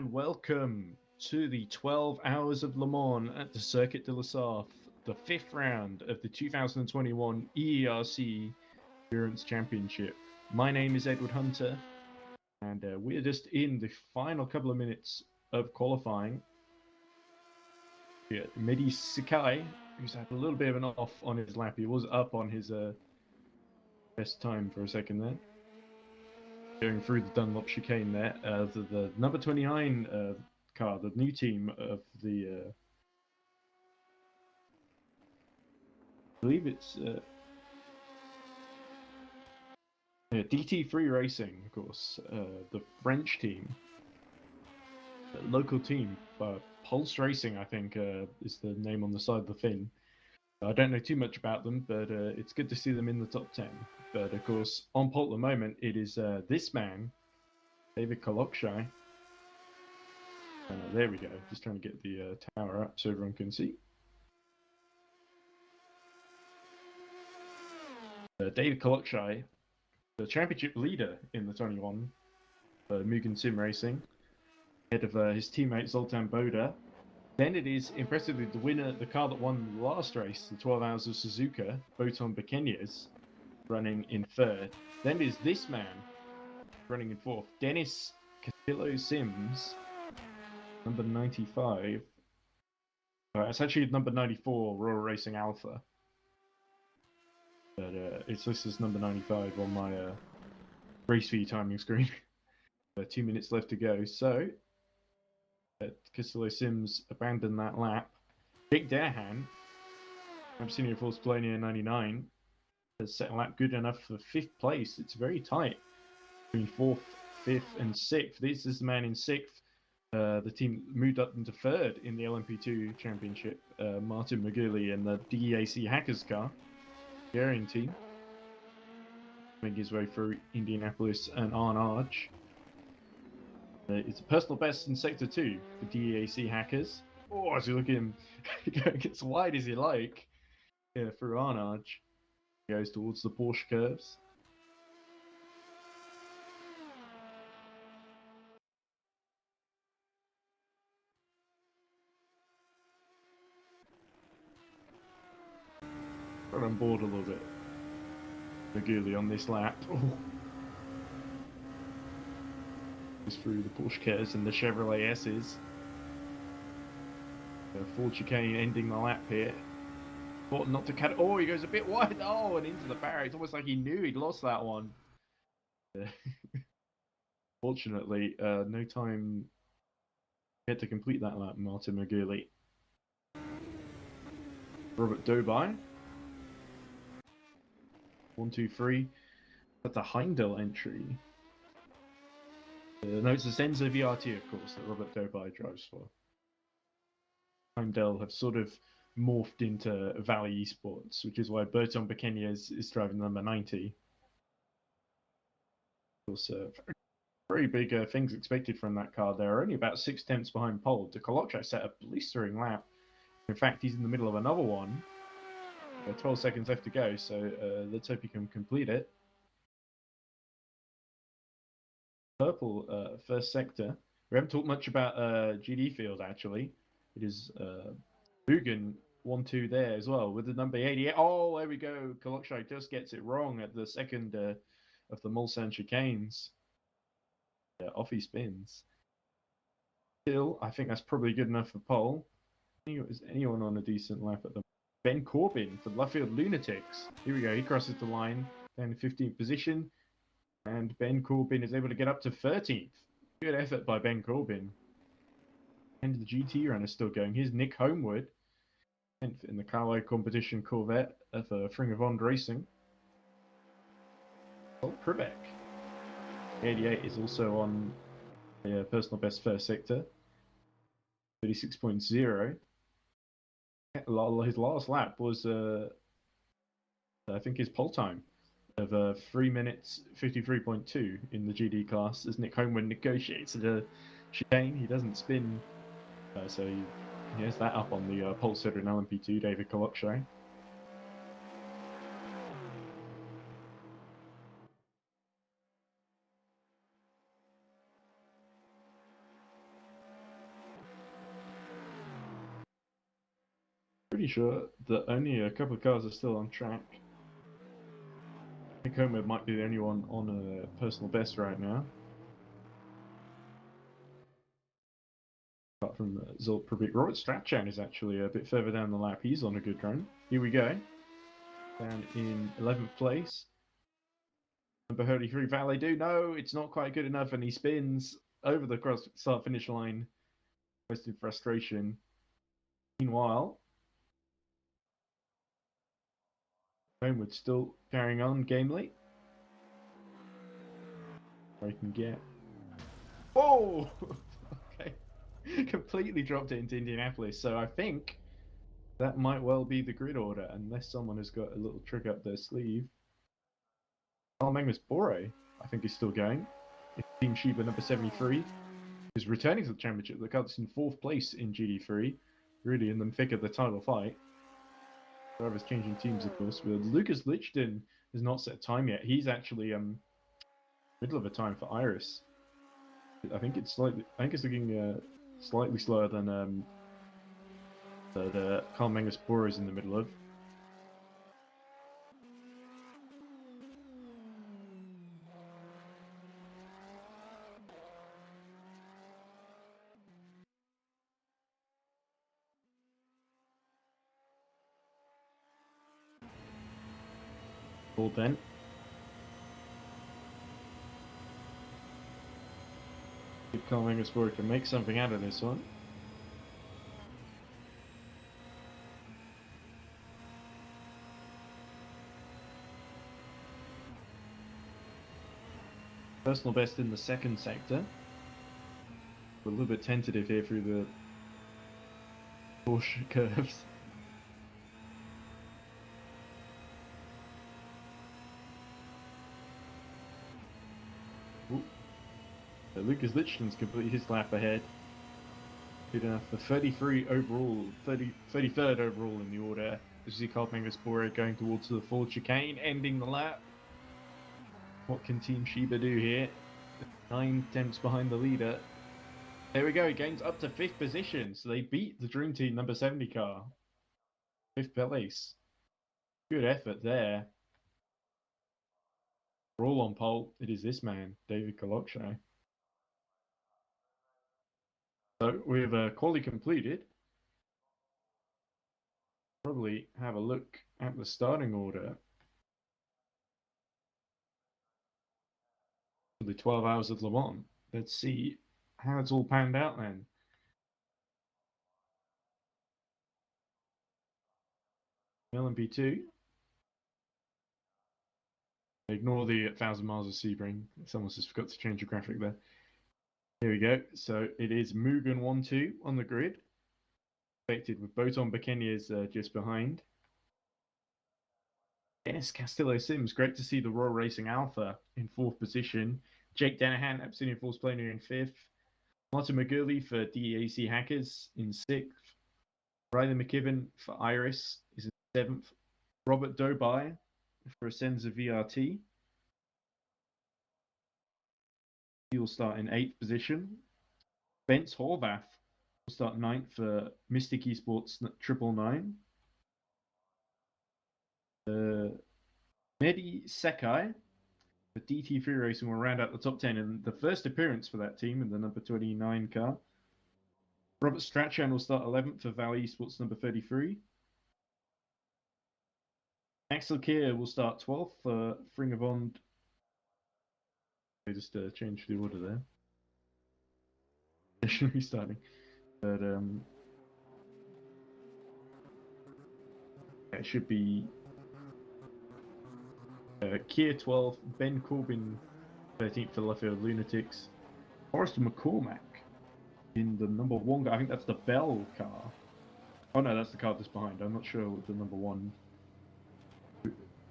and welcome to the 12 Hours of Le Mans at the Circuit de La Sarthe, the fifth round of the 2021 EERC Endurance Championship. My name is Edward Hunter, and we're just in the final couple of minutes of qualifying. Mehdi Sakai, who's had a little bit of an off on his lap. He was up on his best time for a second there. Going through the Dunlop chicane there. The number 29 car, the new team of the... I believe it's... DT3 Racing, of course. The French team. The local team. Pulse Racing, I think, is the name on the side of the fin. I don't know too much about them, but it's good to see them in the top 10. But of course, on pole at the moment, it is this man, David Kalokshai. There we go. Just trying to get the tower up so everyone can see. David Kalokshai, the championship leader in the 21, Mugen Sim Racing, ahead of his teammate Zoltan Boda. Then it is impressively the winner, the car that won the last race, the 12 Hours of Suzuka, Boton Bekenyes, running in third. Then it is this man running in fourth, Dennis Castillo Sims, number 95. It's actually number 94, Royal Racing Alpha. But it's listed as number 95 on my race view timing screen. 2 minutes left to go. So, Castillo Sims abandoned that lap. Dick Dahan, Abyssinia Force Polonia 99, has set a lap good enough for 5th place. It's very tight between 4th, 5th, and 6th. This is the man in 6th. The team moved up into 3rd in the LMP2 Championship. Martin Maguli and the DEAC Hackers car, Hungarian team, making his way through Indianapolis and Arnage. It's a personal best in Sector 2 for DEAC Hackers. Oh, as you look at him, going as wide as you like through Arnage. He goes towards the Porsche curves. Got on board a little bit. Maguli on this lap. Oh. Goes through the Porsche curves and the Chevrolet S's. Ford chicane ending the lap here. Thought not to cut. Oh, he goes a bit wide. Oh, and into the barrier. It's almost like he knew he'd lost that one. Fortunately, no time yet to complete that lap, Martin Maguli. Robert Dobai. 1, 2, 3. That's a Heindel entry. No, it's the Senza VRT, of course, that Robert Dobai drives for. Heindel have sort of morphed into Valley Esports, which is why Berton Bekenyes is driving number 90. Of course, very big things expected from that car. They're only about 6 tenths behind pole. De Kalokshai set a blistering lap. In fact, he's in the middle of another one. 12 seconds left to go, so let's hope he can complete it. Purple first sector. We haven't talked much about GD field, actually. It is Mugen 1-2 there as well with the number 88. Oh, there we go. Kalokshai just gets it wrong at the second of the Mulsanne chicanes. Off he spins. Still, I think that's probably good enough for pole. Is anyone on a decent lap at the Ben Corbin for the Luffield Lunatics. Here we go. He crosses the line down in 15th position. And Ben Corbin is able to get up to 13th. Good effort by Ben Corbin. And the GT runner still going. Here's Nick Homewood. 10th in the Carlo competition Corvette of Fringavond Racing. Oh, Privek. 88 is also on a personal best first sector. 36.0. His last lap was, I think, his pole time of 3 minutes 53.2 in the GD class as Nick Homewood negotiates the chicane. He doesn't spin, so he has that up on the pole setter in LMP2, David Kalokshai. Pretty sure that only a couple of cars are still on track. I think Homer might be the only one on a personal best right now. Apart from Zolp Probit. Robert Strachan is actually a bit further down the lap. He's on a good run. Here we go. Down in 11th place. Number 33, Valet Do. No, it's not quite good enough, and he spins over the start finish line. Most in frustration. Meanwhile, Homewood still carrying on gamely. I can get. Whoa! Okay. Completely dropped it into Indianapolis. So I think that might well be the grid order, unless someone has got a little trick up their sleeve. Magnus Bore, I think, is still going. Team Sheba number 73 is returning to the championship. The car's in 4th place in GD3, really in the thick of the title fight. Drivers changing teams, of course. But Lucas Lichten has not set time yet. He's actually middle of a time for Iris. I think it's looking slightly slower than the Carl Mangus Bore is in the middle of. Well then. If Carl Mangus Bore can make something out of this one. Personal best in the 2nd sector. We're a little bit tentative here through the Porsche curves. Lucas Lichten's completed his lap ahead. Good enough for 33 overall, 33rd overall in the order. As you see Carl Mangus Bore going towards the full chicane, ending the lap. What can Team Sheba do here? 9 tenths behind the leader. There we go, he gains up to 5th position. So they beat the Dream Team number 70 car. 5th place. Good effort there. We're all on pole. It is this man, David Kolokshai. So we've quali completed. Probably have a look at the starting order. For the 12 hours of Le Mans. Let's see how it's all panned out then. LMP2. Ignore the 1,000 miles of Sebring. Someone just forgot to change the graphic there. Here we go. So it is Mugen 1-2 on the grid. Expected with Boton Bekenias just behind. Dennis Castillo Sims, great to see the Royal Racing Alpha in 4th position. Jake Danahan, Abyssinian Force Planer in 5th. Martin McGurley for DAC Hackers in 6th. Riley McKibben for Iris is in 7th. Robert Dobai for Ascenza VRT. He will start in 8th position. Bence Horvath will start 9th for Mystic Esports 999. Mehdi Sekai for DT3 Racing will round out the top 10 in the first appearance for that team in the number 29 car. Robert Strachan will start 11th for Valley Esports number 33. Axel Kier will start 12th for Fringavond. I just changed the order there. They should be starting. But it should be Kier 12th, Ben Corbin 13th for Luffield Lunatics, Forrester McCormack in the number 1 car. I think that's the Bell car. Oh no, that's the car that's behind. I'm not sure what the number 1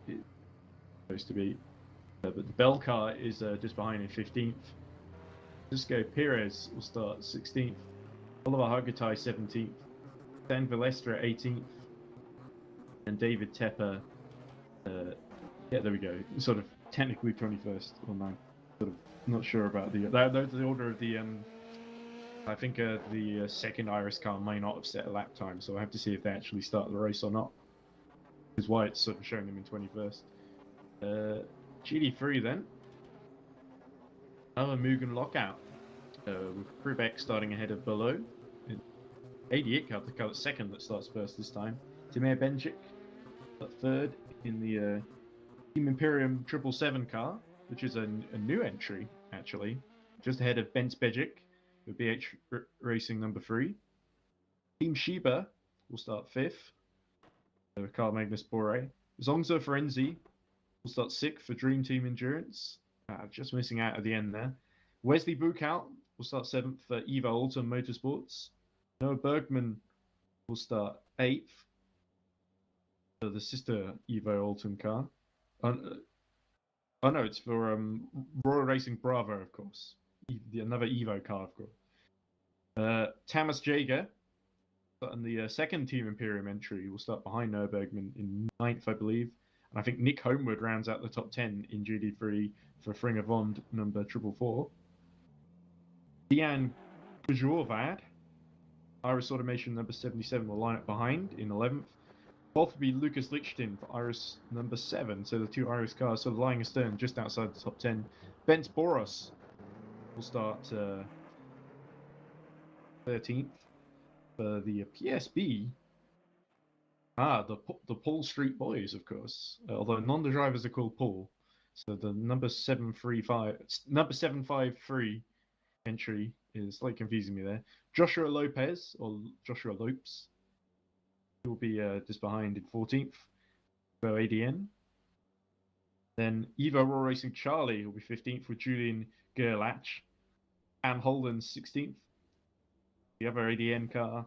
is supposed to be. But the Bell car is just behind in 15th. Cisco Perez will start 16th. Oliver Hargatai 17th. Dan Valestra 18th. And David Tepper, yeah, there we go. Sort of technically 21st or 9th. Sort of not sure about the. Those are the order of the I think the second Iris car may not have set a lap time, so I have to see if they actually start the race or not. Is why it's sort of showing them in 21st. GD3 then. Another Mugen lockout. With Krubek starting ahead of Below. 88 car, the car that's second that starts first this time. Timur Benchik third in the Team Imperium 777 car, which is a new entry, actually. Just ahead of Benz Bejic, with BH Racing number 3. Team Shiba will start 5th. Carl Magnus Bore. Zongzo Ferenzi will start 6th for Dream Team Endurance. Just missing out at the end there. Wesley Buchhout will start 7th for Evo Ultim Motorsports. Noah Bergman will start 8th for the sister Evo Ultim car. Oh no, it's for Royal Racing Bravo, of course. Another Evo car, of course. Thomas Jager, and the second Team Imperium entry, will start behind Noah Bergman in 9th, I believe. And I think Nick Homewood rounds out the top 10 in GD3 for Fringer Vond number 444. Dejan Kujorvad, Iris Automation number 77, will line up behind in 11th. 12th will be Lucas Lichtin for Iris number 7, so the two Iris cars sort of lying astern just outside the top 10. Bent Boros will start 13th for the PSB. The Paul Street Boys, of course. Although none of the drivers are called Paul. So the number 753 entry is slightly confusing me there. Joshua Lopez, or Joshua Lopes, will be just behind in 14th for ADN. Then Evo Raw Racing Charlie will be 15th with Julian Gerlach. Ann Holden 16th. The other ADN car.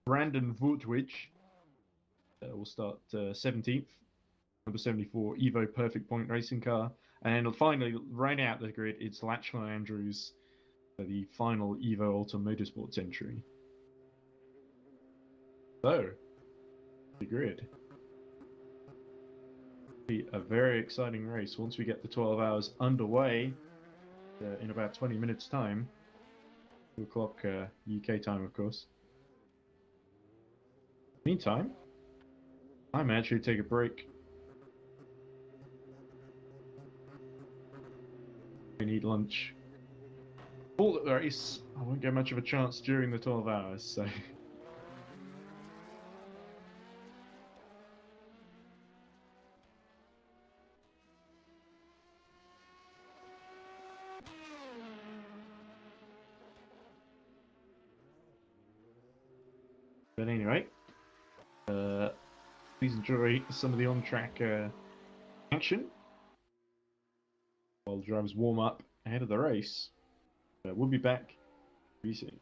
Brandon Vootwich will start 17th. Number 74 Evo Perfect Point Racing car. And finally, right out the grid, it's Lachlan Andrews, the final Evo Ultim Motorsports entry. So, the grid. Be a very exciting race once we get the 12 hours underway in about 20 minutes time. 2 o'clock UK time, of course. Meantime, I may actually take a break. We need lunch. All the race, I won't get much of a chance during the 12 hours, so. But anyway, please enjoy some of the on-track action while the drivers warm up ahead of the race. We'll be back very soon.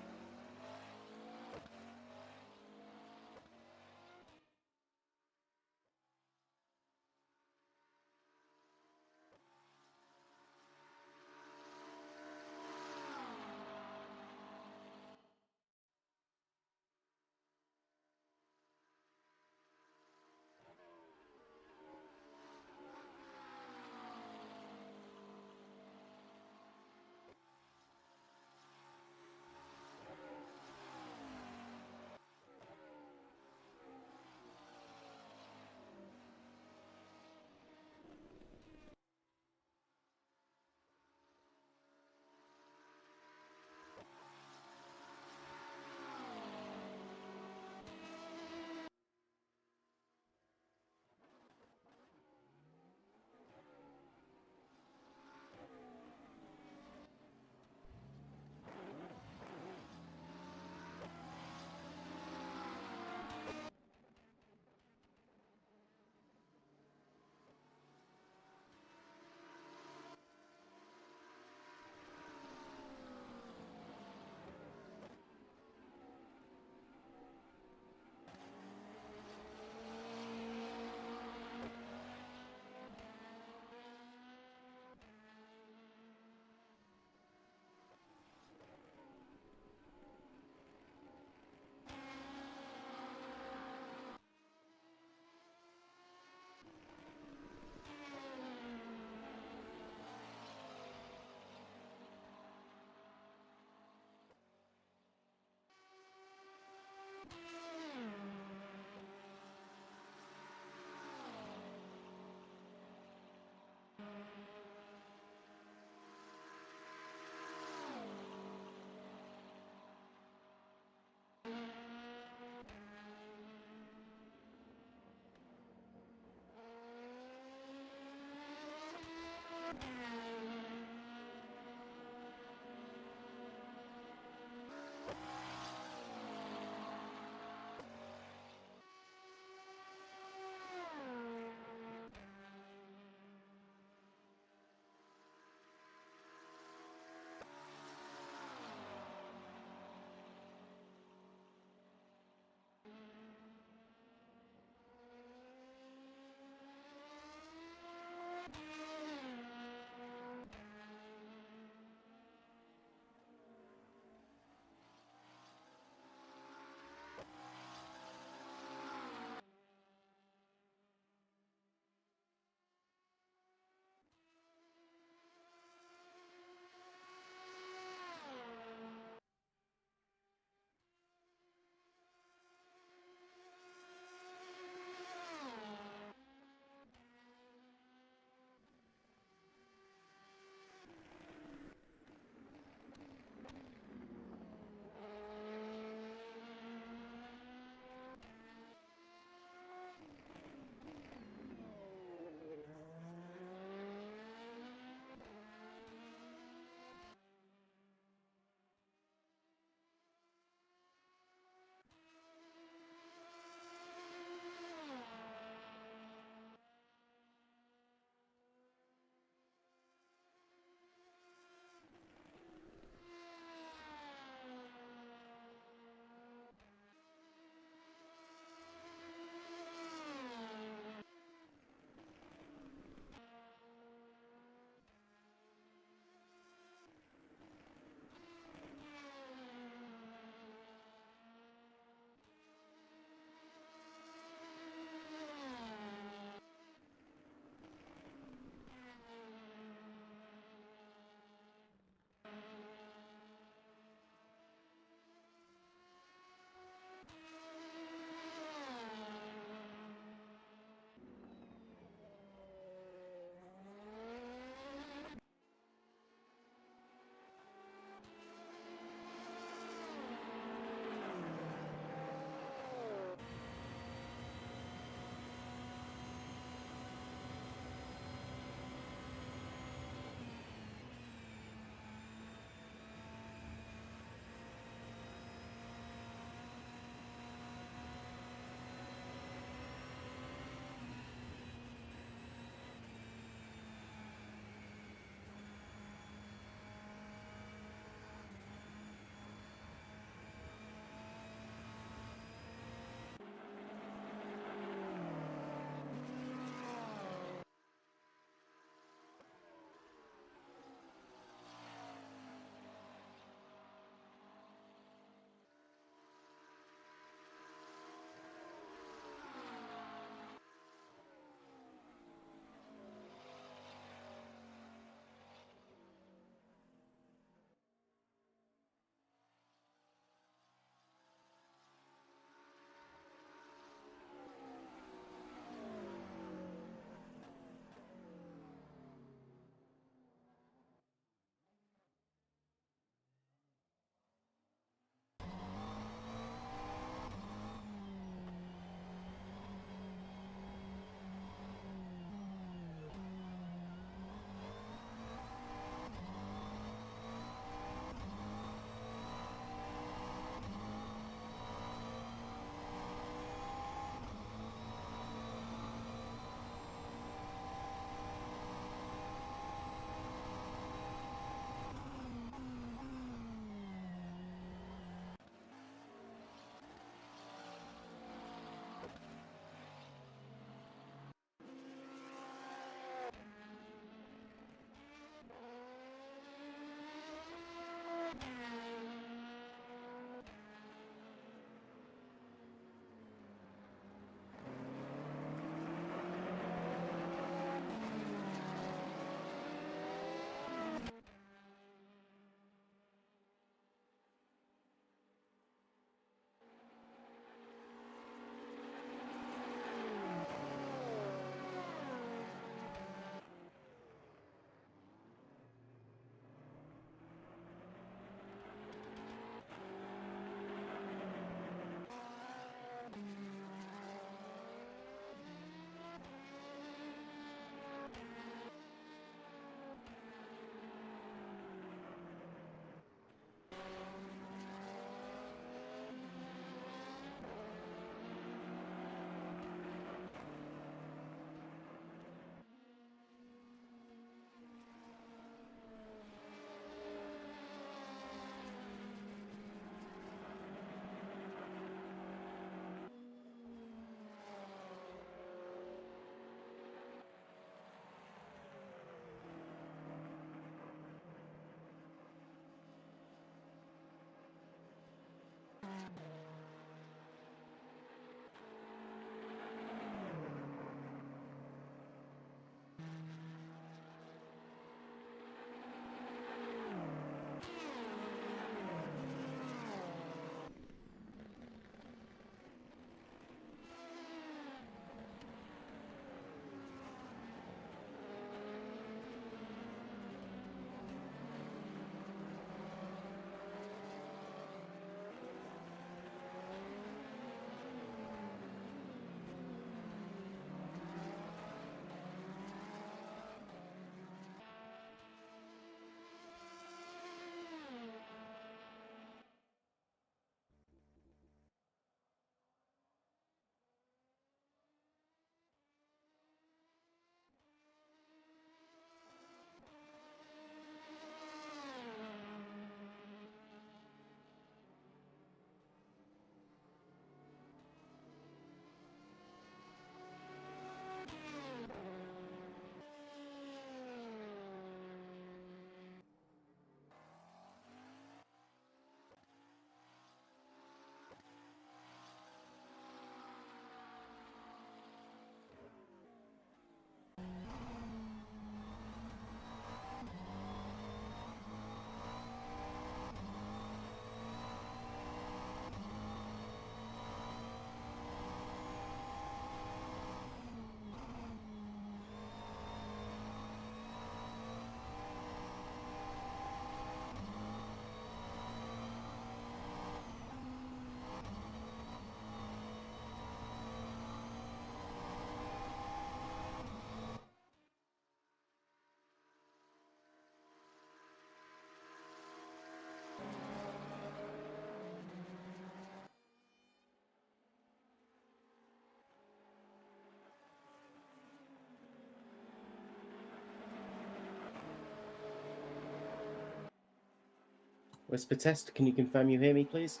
Whisper test, can you confirm you hear me, please?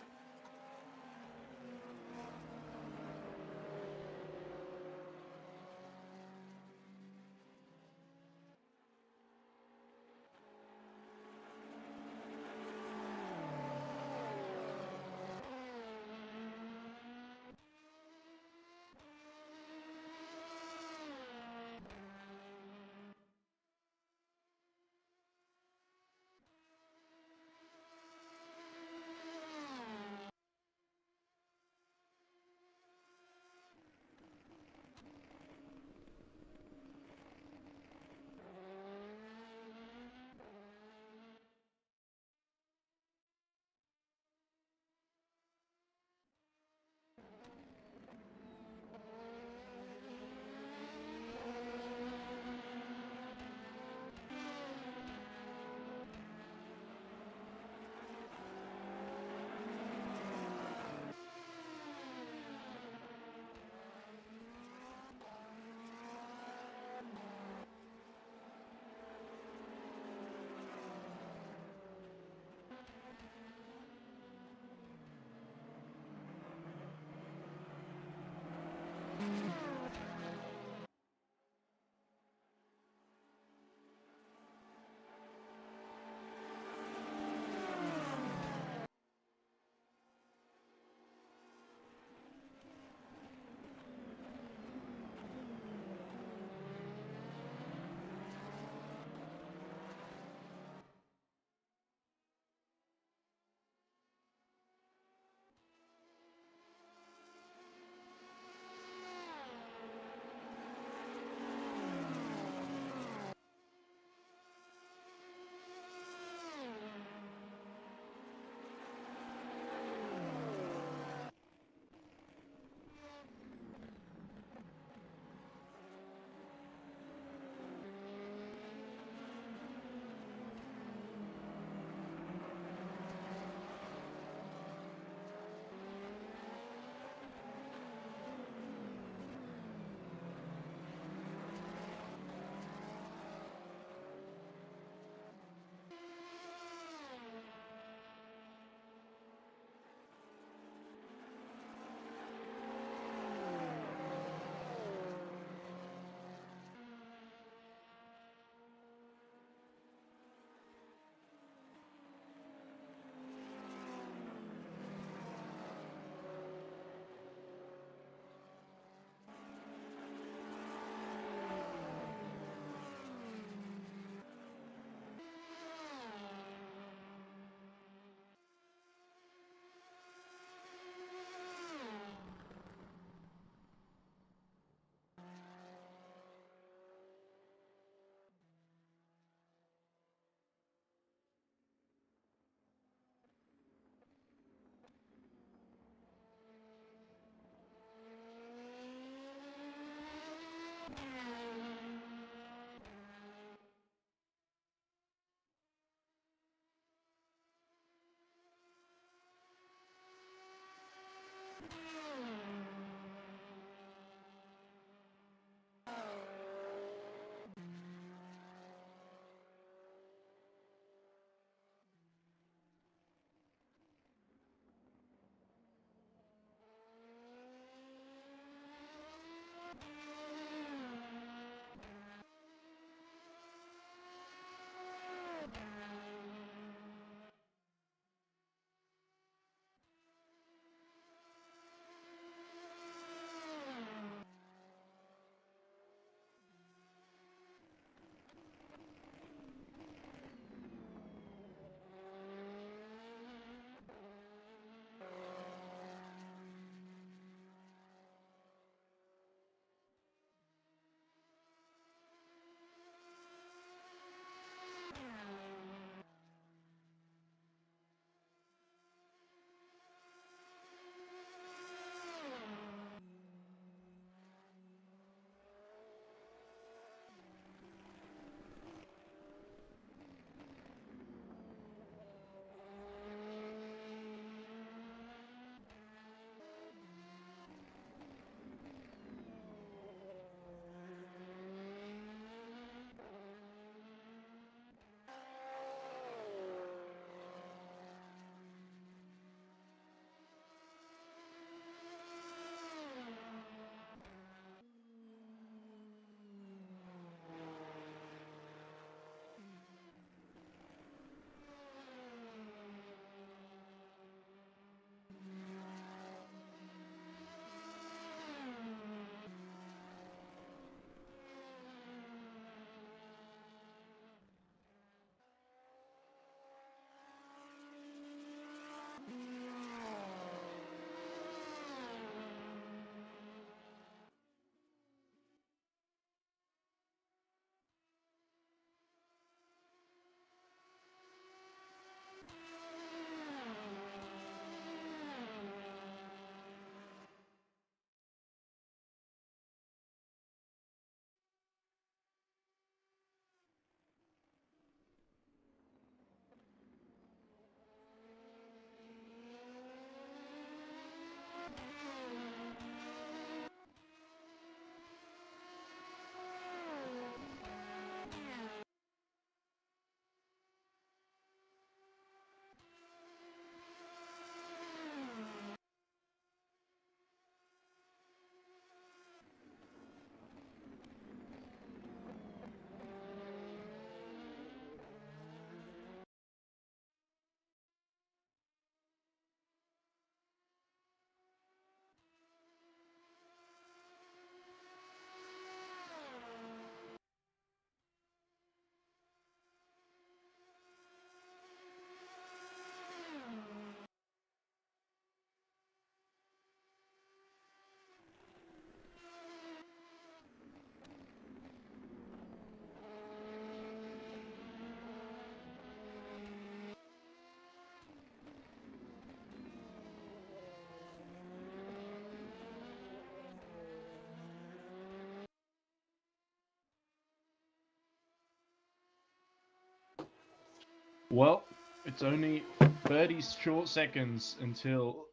Well, it's only 30 short seconds until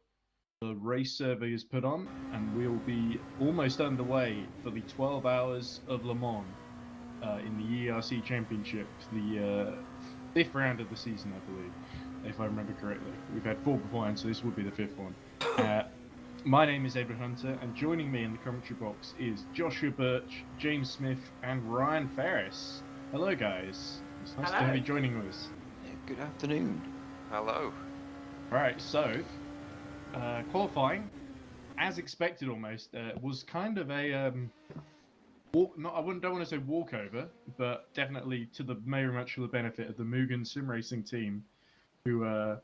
the race survey is put on, and we'll be almost underway for the 12 hours of Le Mans in the EERC Championship, the 5th round of the season, I believe, if I remember correctly. We've had 4 beforehand, so this will be the 5th one. My name is Edward Hunter, and joining me in the commentary box is Joshua Birch, James Smith, and Ryan Ferris. Hello, guys. It's nice to have you joining us. Yeah, good afternoon. Hello. Right, so qualifying, as expected almost, was kind of a don't want to say walkover, but definitely to the very much to the benefit of the Mugen sim racing team, who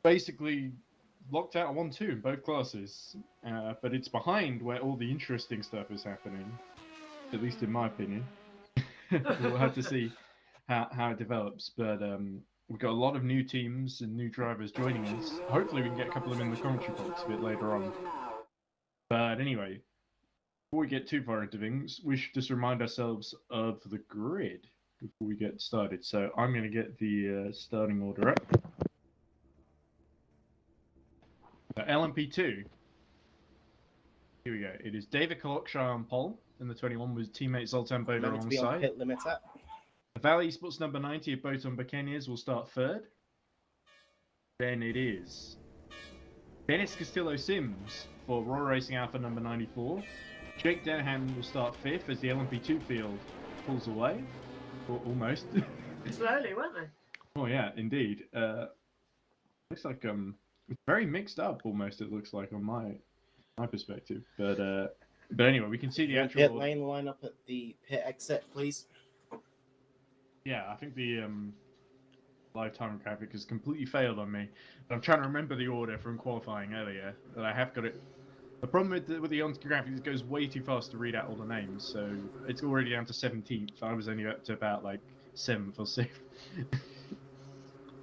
basically locked out 1-2 in both classes. But it's behind where all the interesting stuff is happening, at least in my opinion. We'll have to see how it develops, but we've got a lot of new teams and new drivers joining us. Hopefully we can get a couple of them in the commentary box a bit later on. But anyway, before we get too far into things, we should just remind ourselves of the grid before we get started. So I'm going to get the starting order up. LMP2. Here we go. It is David Kalokshire on pole, and the 21 was teammate Zoltan Boda alongside. Pit limiter. The Valley Sports number 90 of Boton Bacanias will start 3rd. Then it is Dennis Castillo Sims for Royal Racing Alpha number 94. Jake Denham will start 5th as the LMP2 field pulls away. Or almost. Slowly, weren't they? Oh yeah, indeed. Looks like it's very mixed up almost, it looks like on my perspective. But anyway, we can see the actual Pit lane line up at the pit exit, please. Yeah, I think the lifetime graphic has completely failed on me. But I'm trying to remember the order from qualifying earlier, that I have got it. The problem with the on-screen graphic is it goes way too fast to read out all the names, so it's already down to 17th. I was only up to about like 7th or 6th.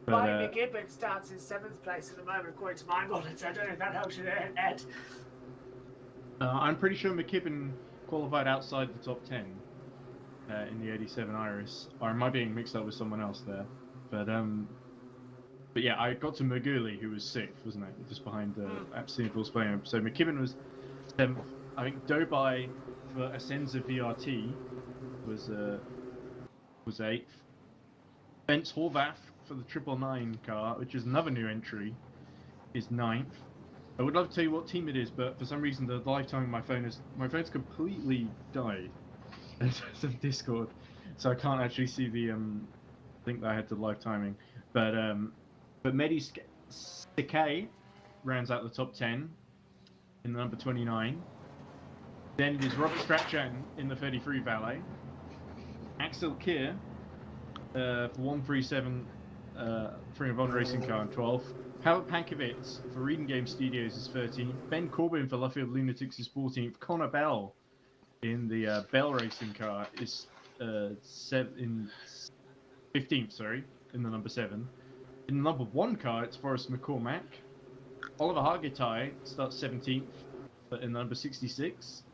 Mike McGibbon starts in 7th place at the moment, according to my monitor. I don't know if that helps you there, Ed. I'm pretty sure McKibben qualified outside the top 10 in the 87 Iris. Or am I being mixed up with someone else there? But yeah, I got to Maguli, who was 6th, wasn't it? Just behind Absinthe was playing. So McKibben was 7th. I think Dobai for Asenza VRT was 8th. Bence Horvath for the 999 car, which is another new entry, is 9th. I would love to tell you what team it is, but for some reason the lifetime my phone's completely died. Some Discord, so I can't actually see the link that I had to live timing. But Mehdi Sekay rounds out the top 10 in the number 29. Then it is Robert Strachan in the 33 Valet. Axel Kier for 137 Ring of Honor Racing car in 12th. Howard Pankovic for Reading Game Studios is 13th. Ben Corbin for Luffield Lunatics is 14th. Connor Bell in the Bell Racing car is 15th, sorry, in the number 7. In the number 1 car, it's Forrest McCormack. Oliver Hargitay starts 17th, but in the number 66.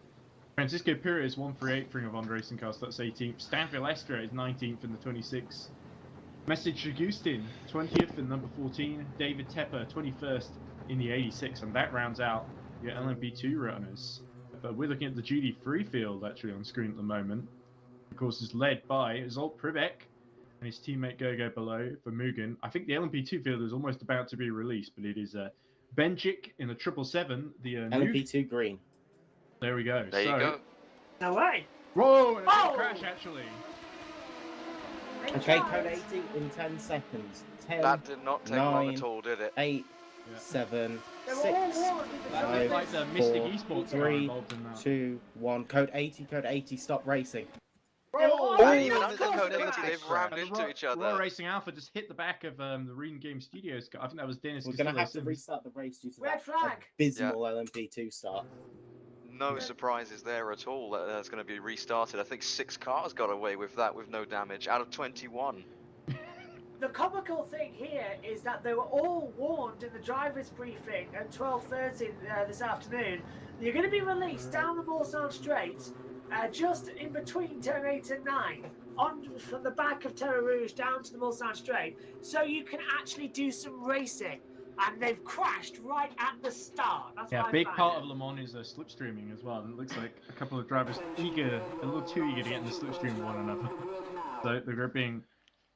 Francisco Perez 138 Ring of Honor Racing car starts 18th. Stanfield Estra is 19th in the 26. Message Agustin 20th in number 14. David Tepper 21st in the 86, and that rounds out your LMP2 runners. But we're looking at the GD3 field actually on screen at the moment. Of course, is led by Zolt Privek and his teammate Gogo below for Mugen. I think the LMP2 field is almost about to be released, but it is Benjik in the 777. The LMP2 green. There we go. There you go. No way. Whoa! And a crash actually. Okay, code 80 in 10 seconds. 10, That did not take 9, long at all, did it? 8, 7, They 6, were all warned with the That looked like the Mystic 4, Esports car 3, involved in that. 2, 1. Code 80, stop racing. They were all And even of under the course code they 80, were. they've rammed into each Raw other. Racing Alpha just hit the back of the Reading Game Studios car. I think that was Dennis. We're going to Castillo have to Sims. restart the race due to Red that flag. abysmal LMP2 start. No surprises there at all. That's going to be restarted. I think 6 cars got away with that with no damage out of 21. The comical thing here is that they were all warned in the driver's briefing at 12:30 this afternoon. You're going to be released down the Morsan Straight, just in between turn 8 and 9 from the back of Terre Rouge down to the Mulsanne Straight, so you can actually do some racing. And they've crashed right at the start. That's Yeah, what a big I part found of Le Mans is slipstreaming as well. And it looks like a couple of drivers a little too eager to get in the slipstream with one another. So they're being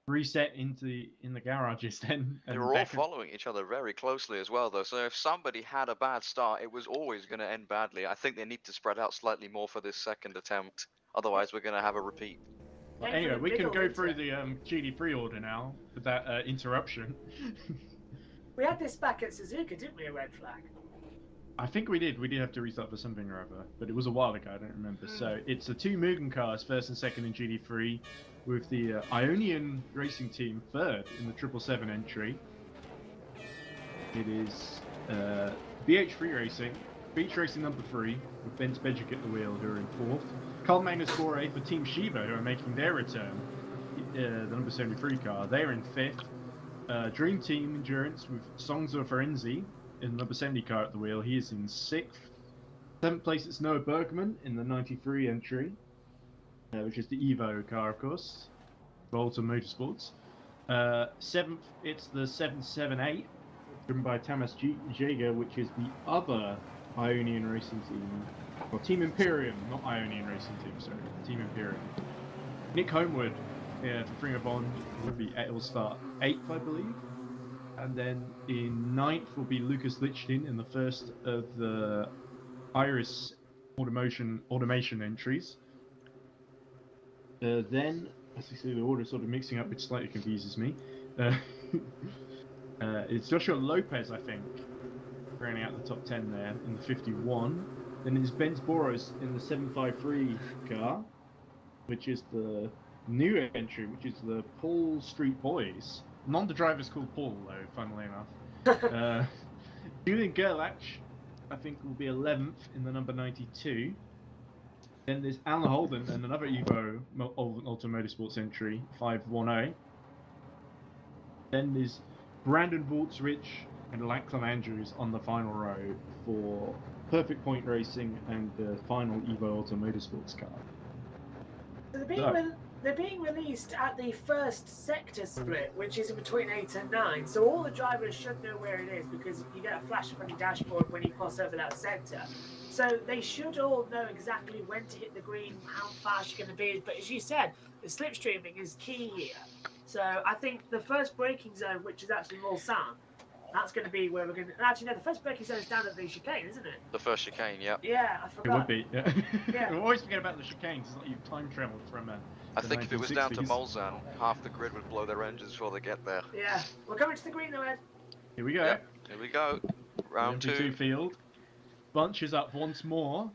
reset in the garages then. They were all following each other very closely as well, though. So if somebody had a bad start, it was always going to end badly. I think they need to spread out slightly more for this second attempt. Otherwise, we're going to have a repeat. Well, anyway, we can go through the GD3 order now with that interruption. We had this back at Suzuka, didn't we, a red flag? I think we did. We did have to restart for something or other, but it was a while ago. I don't remember. So it's the two Mugen cars, first and second in GD3, with the Ionian Racing Team third in the 777 entry. It is BH3 Racing, Beach Racing number 3, with Ben Spedjic at the wheel, who are in fourth. Carl Magnus Bore for Team Shiva, who are making their return. The number 73 car, they're in fifth. Dream Team Endurance with Songzo Ferenzi in the number 70 car at the wheel. He is in sixth. Seventh place, it's Noah Bergman in the 93 entry, which is the Evo car, of course, Volta Motorsports. Seventh, it's the 778, driven by Tamas Jaeger, which is the other Ionian Racing Team. Well, Team Imperium, not Ionian Racing Team, sorry, Team Imperium. Nick Homewood for Ring of Honor will start 8th, I believe. And then in 9th will be Lucas Lichtin in the first of the Iris automation entries. Then, as you see, the order sort of mixing up, which slightly confuses me. It's Joshua Lopez, I think, rounding out the top 10 there in the 51. Then it's Benz Boros in the 753 car, which is the new entry, which is the Paul Street Boys. None of the drivers called Paul, though, funnily enough. Julian Gerlach, I think, will be 11th in the number 92. Then there's Alan Holden and another Evo Ultra Motorsports entry, 510. Then there's Brandon Waltzrich and Lachlan Andrews on the final row for Perfect Point Racing and the final Evo Ultra Motorsports car. So they're being released at the first sector split, which is in between 8 and 9. So all the drivers should know where it is because you get a flash up on your dashboard when you cross over that sector. So they should all know exactly when to hit the green, how fast you're going to be. But as you said, the slipstreaming is key here. So I think the first braking zone, which is actually Mulsanne, that's going to be where we're going to... Actually, no, the first braking zone is down at the chicane, isn't it? The first chicane, yeah. Yeah, I forgot. It would be, yeah. Yeah. We always forget about the chicanes. It's like you've time travelled from... I think if it was down to Mulsanne, half the grid would blow their engines before they get there. Yeah. We're coming to the green, though, Ed. Here we go. Yep. Here we go. Round the two. MP2 field. Bunches up once more.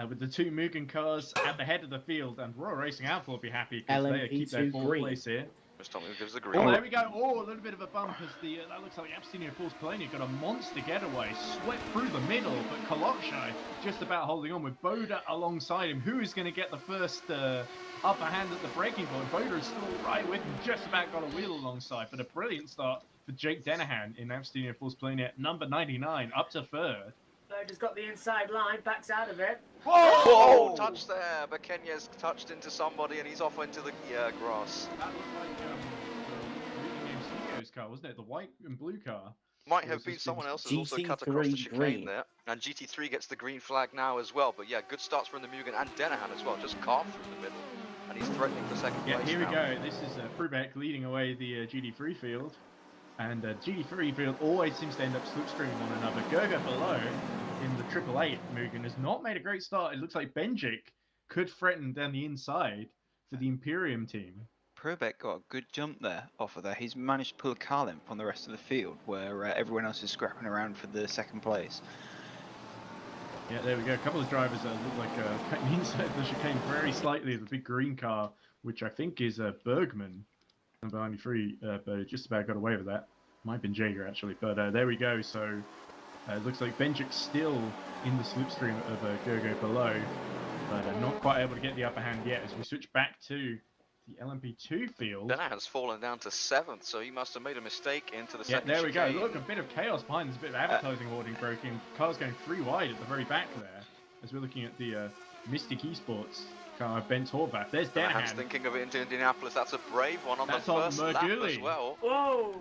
With the two Mugen cars at the head of the field, and Royal Racing Alpha will be happy because they keep their fourth place here. Mr. Tomlin gives the green. Oh, there we go. Oh, a little bit of a bump as that looks like Abstino Force Polania got a monster getaway, swept through the middle, but Kolokshai just about holding on with Boda alongside him. Who is going to get the first upper hand at the braking point? Boda is still right with him, just about got a wheel alongside, but a brilliant start for Jake Denahan in Abstino Force Polania at number 99, up to third. Boda's got the inside line, backs out of it. Whoa! Touch there, but Kenya's touched into somebody and he's off into the grass. That looked like the Name Studios car, wasn't it? The white and blue car. Might have been someone else who's also cut across the chicane there. And GT3 gets the green flag now as well. But yeah, good starts from the Mugen and Denahan as well. Just carved through the middle. And he's threatening for second place. Yeah, here we go. This is Prubeck leading away the GD3 field. And GD3 field always seems to end up slipstreaming one another. Gerger below in the 888 Mugen has not made a great start. It looks like Benjic could threaten down the inside for the Imperium team. Probeck got a good jump there off of there. He's managed to pull a car length on the rest of the field where everyone else is scrapping around for the second place. Yeah, there we go. A couple of drivers that look like cutting inside the chicane very slightly. The big green car, which I think is Bergman, number 93, but just about got away with that. Might have been Jaeger actually, but there we go. So it looks like Benjic's still in the slipstream of Gergo below, but not quite able to get the upper hand yet. As we switch back to the LMP2 field. Denahan's fallen down to 7th, so he must have made a mistake into the second there we go. chicane. Look, a bit of chaos behind. There's a bit of advertising hoarding broken. Cars going 3 wide at the very back there. as we're looking at the Mystic Esports car, Bent Horvath. There's Danahan's Danahan. thinking of it into Indianapolis. That's a brave one on That's the on first lap as Mergulli. well. Whoa!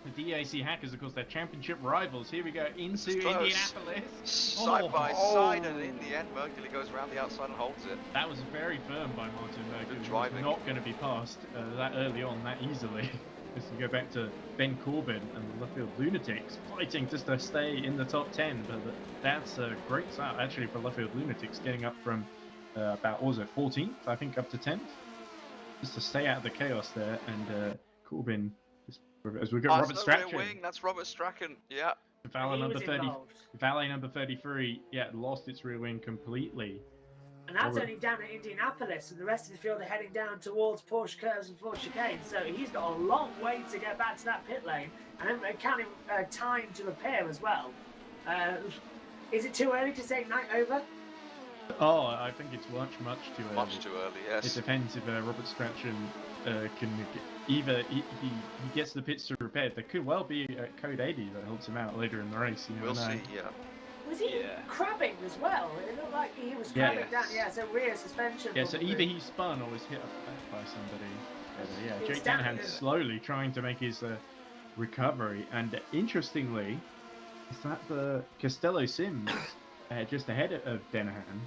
The DAC Hackers, of course, they're championship rivals. Here we go into is close. Indianapolis. Side by Oh. side, and in the end, Mergulli goes around the outside and holds it. That was very firm by Martin Mergulli. Good He was driving. not going to be passed that early on, that easily. As we go back to Ben Corbin and the left field Lunatics fighting just to stay in the top 10. But that's a great start, actually, for left field Lunatics, getting up from about, what was it, 14th, I think, up to 10th. Just to stay out of the chaos there. And Corbin, as we got Robert That's no rear Strachan. wing. That's Robert Strachan. Yeah. Valet He number was 30, involved. Valet number 33, yeah, lost its rear wing completely. And that's Robert. only down at Indianapolis, and the rest of the field are heading down towards Porsche curves and Porsche chicanes. So he's got a long way to get back to that pit lane, and then counting time to repair as well. Is it too early to say night over? Oh, I think it's much too early. Much too early, It yes. depends if Robert Strachan can either he gets the pits to repair. There could well be a code 80 that helps him out later in the race. You never We'll know. see, yeah. Was he Yeah. crabbing as well? It looked like he was Yeah. crabbing down. Yeah, so rear suspension. Yeah, so probably. either he spun or was hit up by somebody. Yeah, He was Jake down Danahan there. slowly trying to make his recovery. And interestingly, is that the Costello Sims just ahead of Danahan?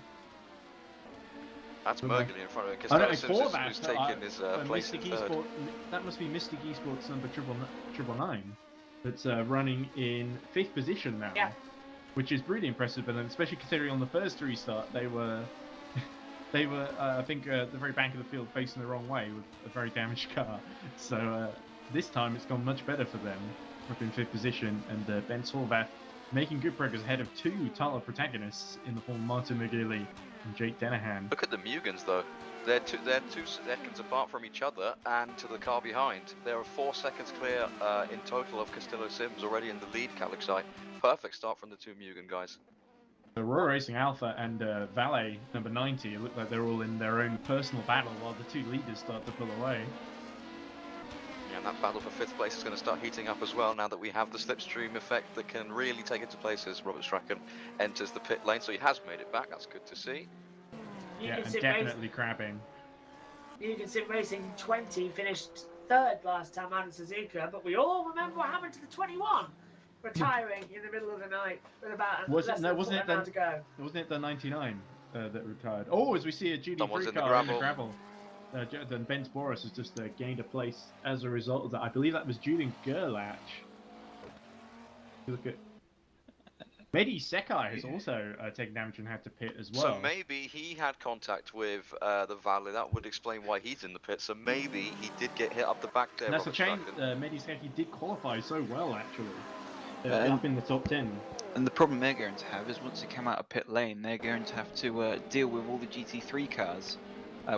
That's Okay. Mergulli in front of him. Oh, no, Costello it's Sims Horvath. who's taken his place in Mystic third. Esport, that must be Mystic Esports number 999. That's running in 5th position now. Yeah. Which is really impressive, but then especially considering on the first restart they were, I think, at the very back of the field facing the wrong way with a very damaged car. So this time it's gone much better for them, up in 5th position, and Ben Horvath making good progress ahead of two title protagonists in the form of Martin Mergulli and Jake Danahan. Look at the Mugans though. They're two seconds apart from each other and to the car behind. There are 4 seconds clear in total of Costello Sims already in the lead, Calixite. Perfect start from the two Mugan guys. The Royal Racing Alpha and Valet number 90 look like they're all in their own personal battle while the two leaders start to pull away. Yeah, and that battle for 5th place is going to start heating up as well now that we have the slipstream effect that can really take into place as Robert Strachan enters the pit lane. So he has made it back, that's good to see. Yeah, and Sim definitely crabbing. Sim Racing 20 finished 3rd last time out in Suzuka, but we all remember what happened to the 21, retiring in the middle of the night with about less than wasn't it an hour to go. Wasn't it the 99 that retired? Oh, as we see a Someone's GD3 in the car in the gravel. gravel. Then Ben Boris has just gained a place as a result of that. I believe that was Julian Gerlach. Look at Mehdi Sekai has also taken damage and had to pit as well. So maybe he had contact with the Valet. That would explain why he's in the pit. So maybe he did get hit up the back there. And that's a Robert shame. Strachan. Mehdi Sekai did qualify so well, actually. And- Up in the top 10. And the problem they're going to have is once they come out of pit lane, they're going to have to deal with all the GT3 cars,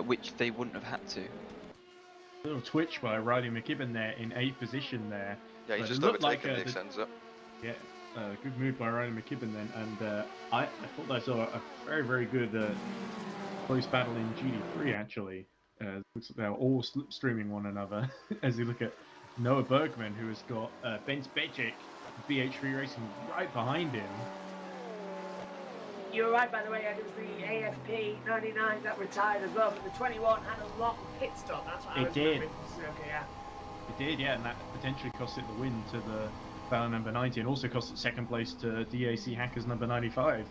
which they wouldn't have had to. A little twitch by Riley McKibben there in 8th position there. Yeah, he's But it just looked overtaken like, the the- Exenza. Yeah, good move by Riley McKibben then. And I thought I saw a very good close battle in GT3 actually. Looks like they're all slipstreaming one another as you look at Noah Bergman, who has got Bent Bejic, BH3 Racing right behind him. You were right, by the way, Ed. It was the AFP 99 that retired as well, but the 21 had a long pit stop. That's what I It was did. remembering from Suzuka, yeah. It did, yeah, and that potentially cost it the win to the Fowler number 90 and also cost it 2nd place to DAC Hackers number 95,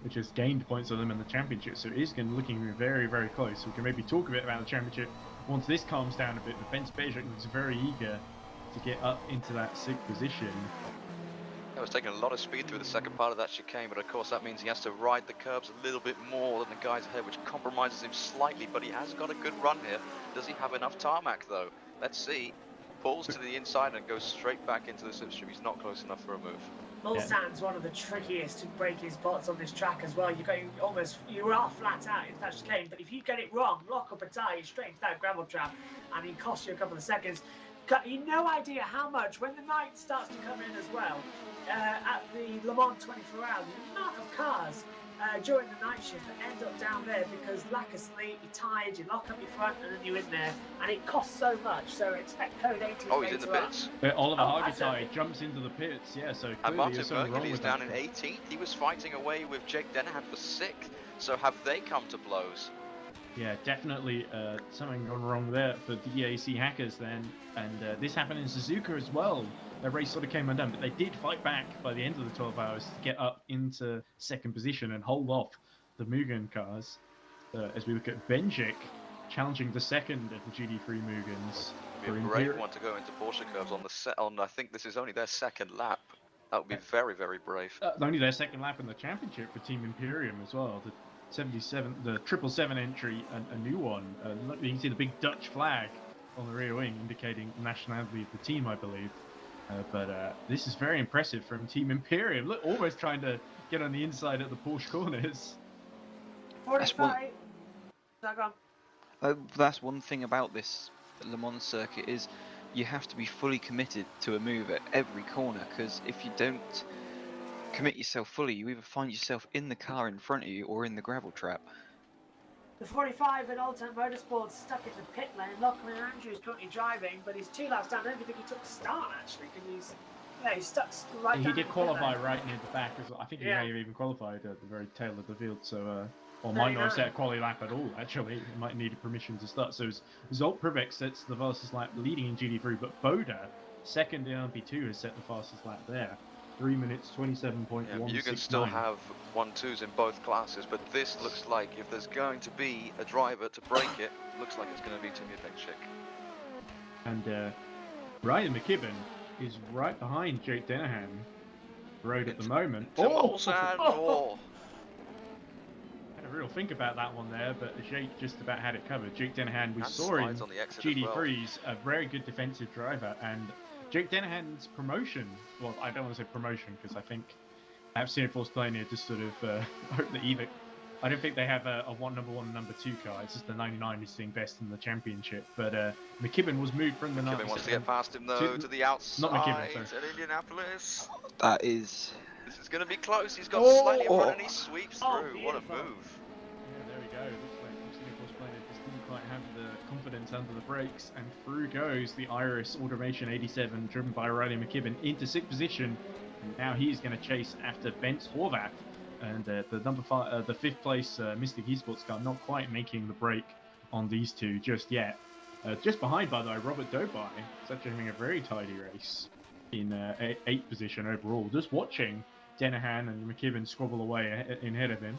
which has gained points on them in the championship. So it is looking very close. We can maybe talk a bit about the championship once this calms down a bit, but Ben Bejic looks very eager to get up into that 6th position. He was taking a lot of speed through the second part of that chicane, but of course that means he has to ride the curbs a little bit more than the guys ahead, which compromises him slightly, but he has got a good run here. Does he have enough tarmac though? Let's see. Pulls to the inside and goes straight back into the slipstream. He's not close enough for a move. Mulsanne's one of the trickiest to braking spots on this track as well. You are flat out in that chicane, but if you get it wrong, lock up a tyre, you're straight into that gravel trap, and it costs you a couple of seconds. You've no idea how much, when the night starts to come in as well, at the Le Mans 24 Hours, the amount of cars during the night shift that end up down there because lack of sleep, you're tired, you lock up your front, and then you're in there, and it costs so much. So expect code 80. Oh, he's in the pits. Oliver Oh, that's Hargitay it. jumps into the pits, yeah, so And clearly Martin there's something wrong Merkley is with down that. in 18th. He was fighting away with Jake Dennehan for 6th. So have they come to blows? Yeah, definitely something gone wrong there for the EAC hackers then. And this happened in Suzuka as well. Their race sort of came undone, but they did fight back by the end of the 12 hours to get up into second position and hold off the Mugen cars. As we look at Benjik challenging the second of the GD3 Mugens. It'd be a brave one to go into Porsche curves on the set. On I think this is only their second lap. That would be very, very brave. Only their second lap in the championship for Team Imperium as well. The 77, the 777 entry, a new one. You can see the big Dutch flag on the rear wing indicating the nationality of the team, I believe. But this is very impressive from Team Imperium. Look, almost trying to get on the inside at the Porsche corners. 45. That's one thing about this Le Mans circuit is you have to be fully committed to a move at every corner, because if you don't commit yourself fully, you either find yourself in the car in front of you or in the gravel trap. The 45 in Old Town Motorsports stuck in the pit lane. Lachlan Andrews currently driving, but he's 2 laps down. I don't think he took the start actually, because he's stuck right down. He did qualify right near the back as well. I think he Yeah. may have even qualified at the very tail of the field. So, or No, might not have no. set a quality lap at all. Actually, he might need permission to start. So, Zolt Privex sets the fastest lap, leading in GD3, but Boda, second in LMP2, has set the fastest lap there. 3 minutes 27.169. You can still have 1-2s in both classes, but this looks like if there's going to be a driver to break it, looks like it's going to be Timmy Benchik. And Ryan McKibben is right behind Jake Dennehan road at the moment. Had a real think about that one there, but Jake just about had it covered. Jake Dennehan, we And saw in slides on the exit as well. GD3's a very good defensive driver, and Jake Dennehan's promotion, well, I don't want to say promotion because I think perhaps Singapore playing here just sort of hope that either. I don't think they have a number 1 and number 2 car. It's just the 99 who's doing best in the championship. But McKibben was moved from the McKibben wants to get past him though, to the outside. Not McKibben, sorry. At Indianapolis. That is... This is going to be close. He's got Oh! slightly in front and he sweeps Oh, through. What a beautiful. move. Yeah, there we go. Looks like Singapore's player just didn't quite have the confidence under the brakes, and through goes the Iris Automation 87, driven by Riley McKibben, into 6th position. And now he's going to chase after Bence Horvath, and the the 5th place Mystic Esports car not quite making the break on these two just yet. Just behind, by the way, Robert Dobai, such having a very tidy race in 8th position overall. Just watching Dennehan and McKibben squabble away ahead of him.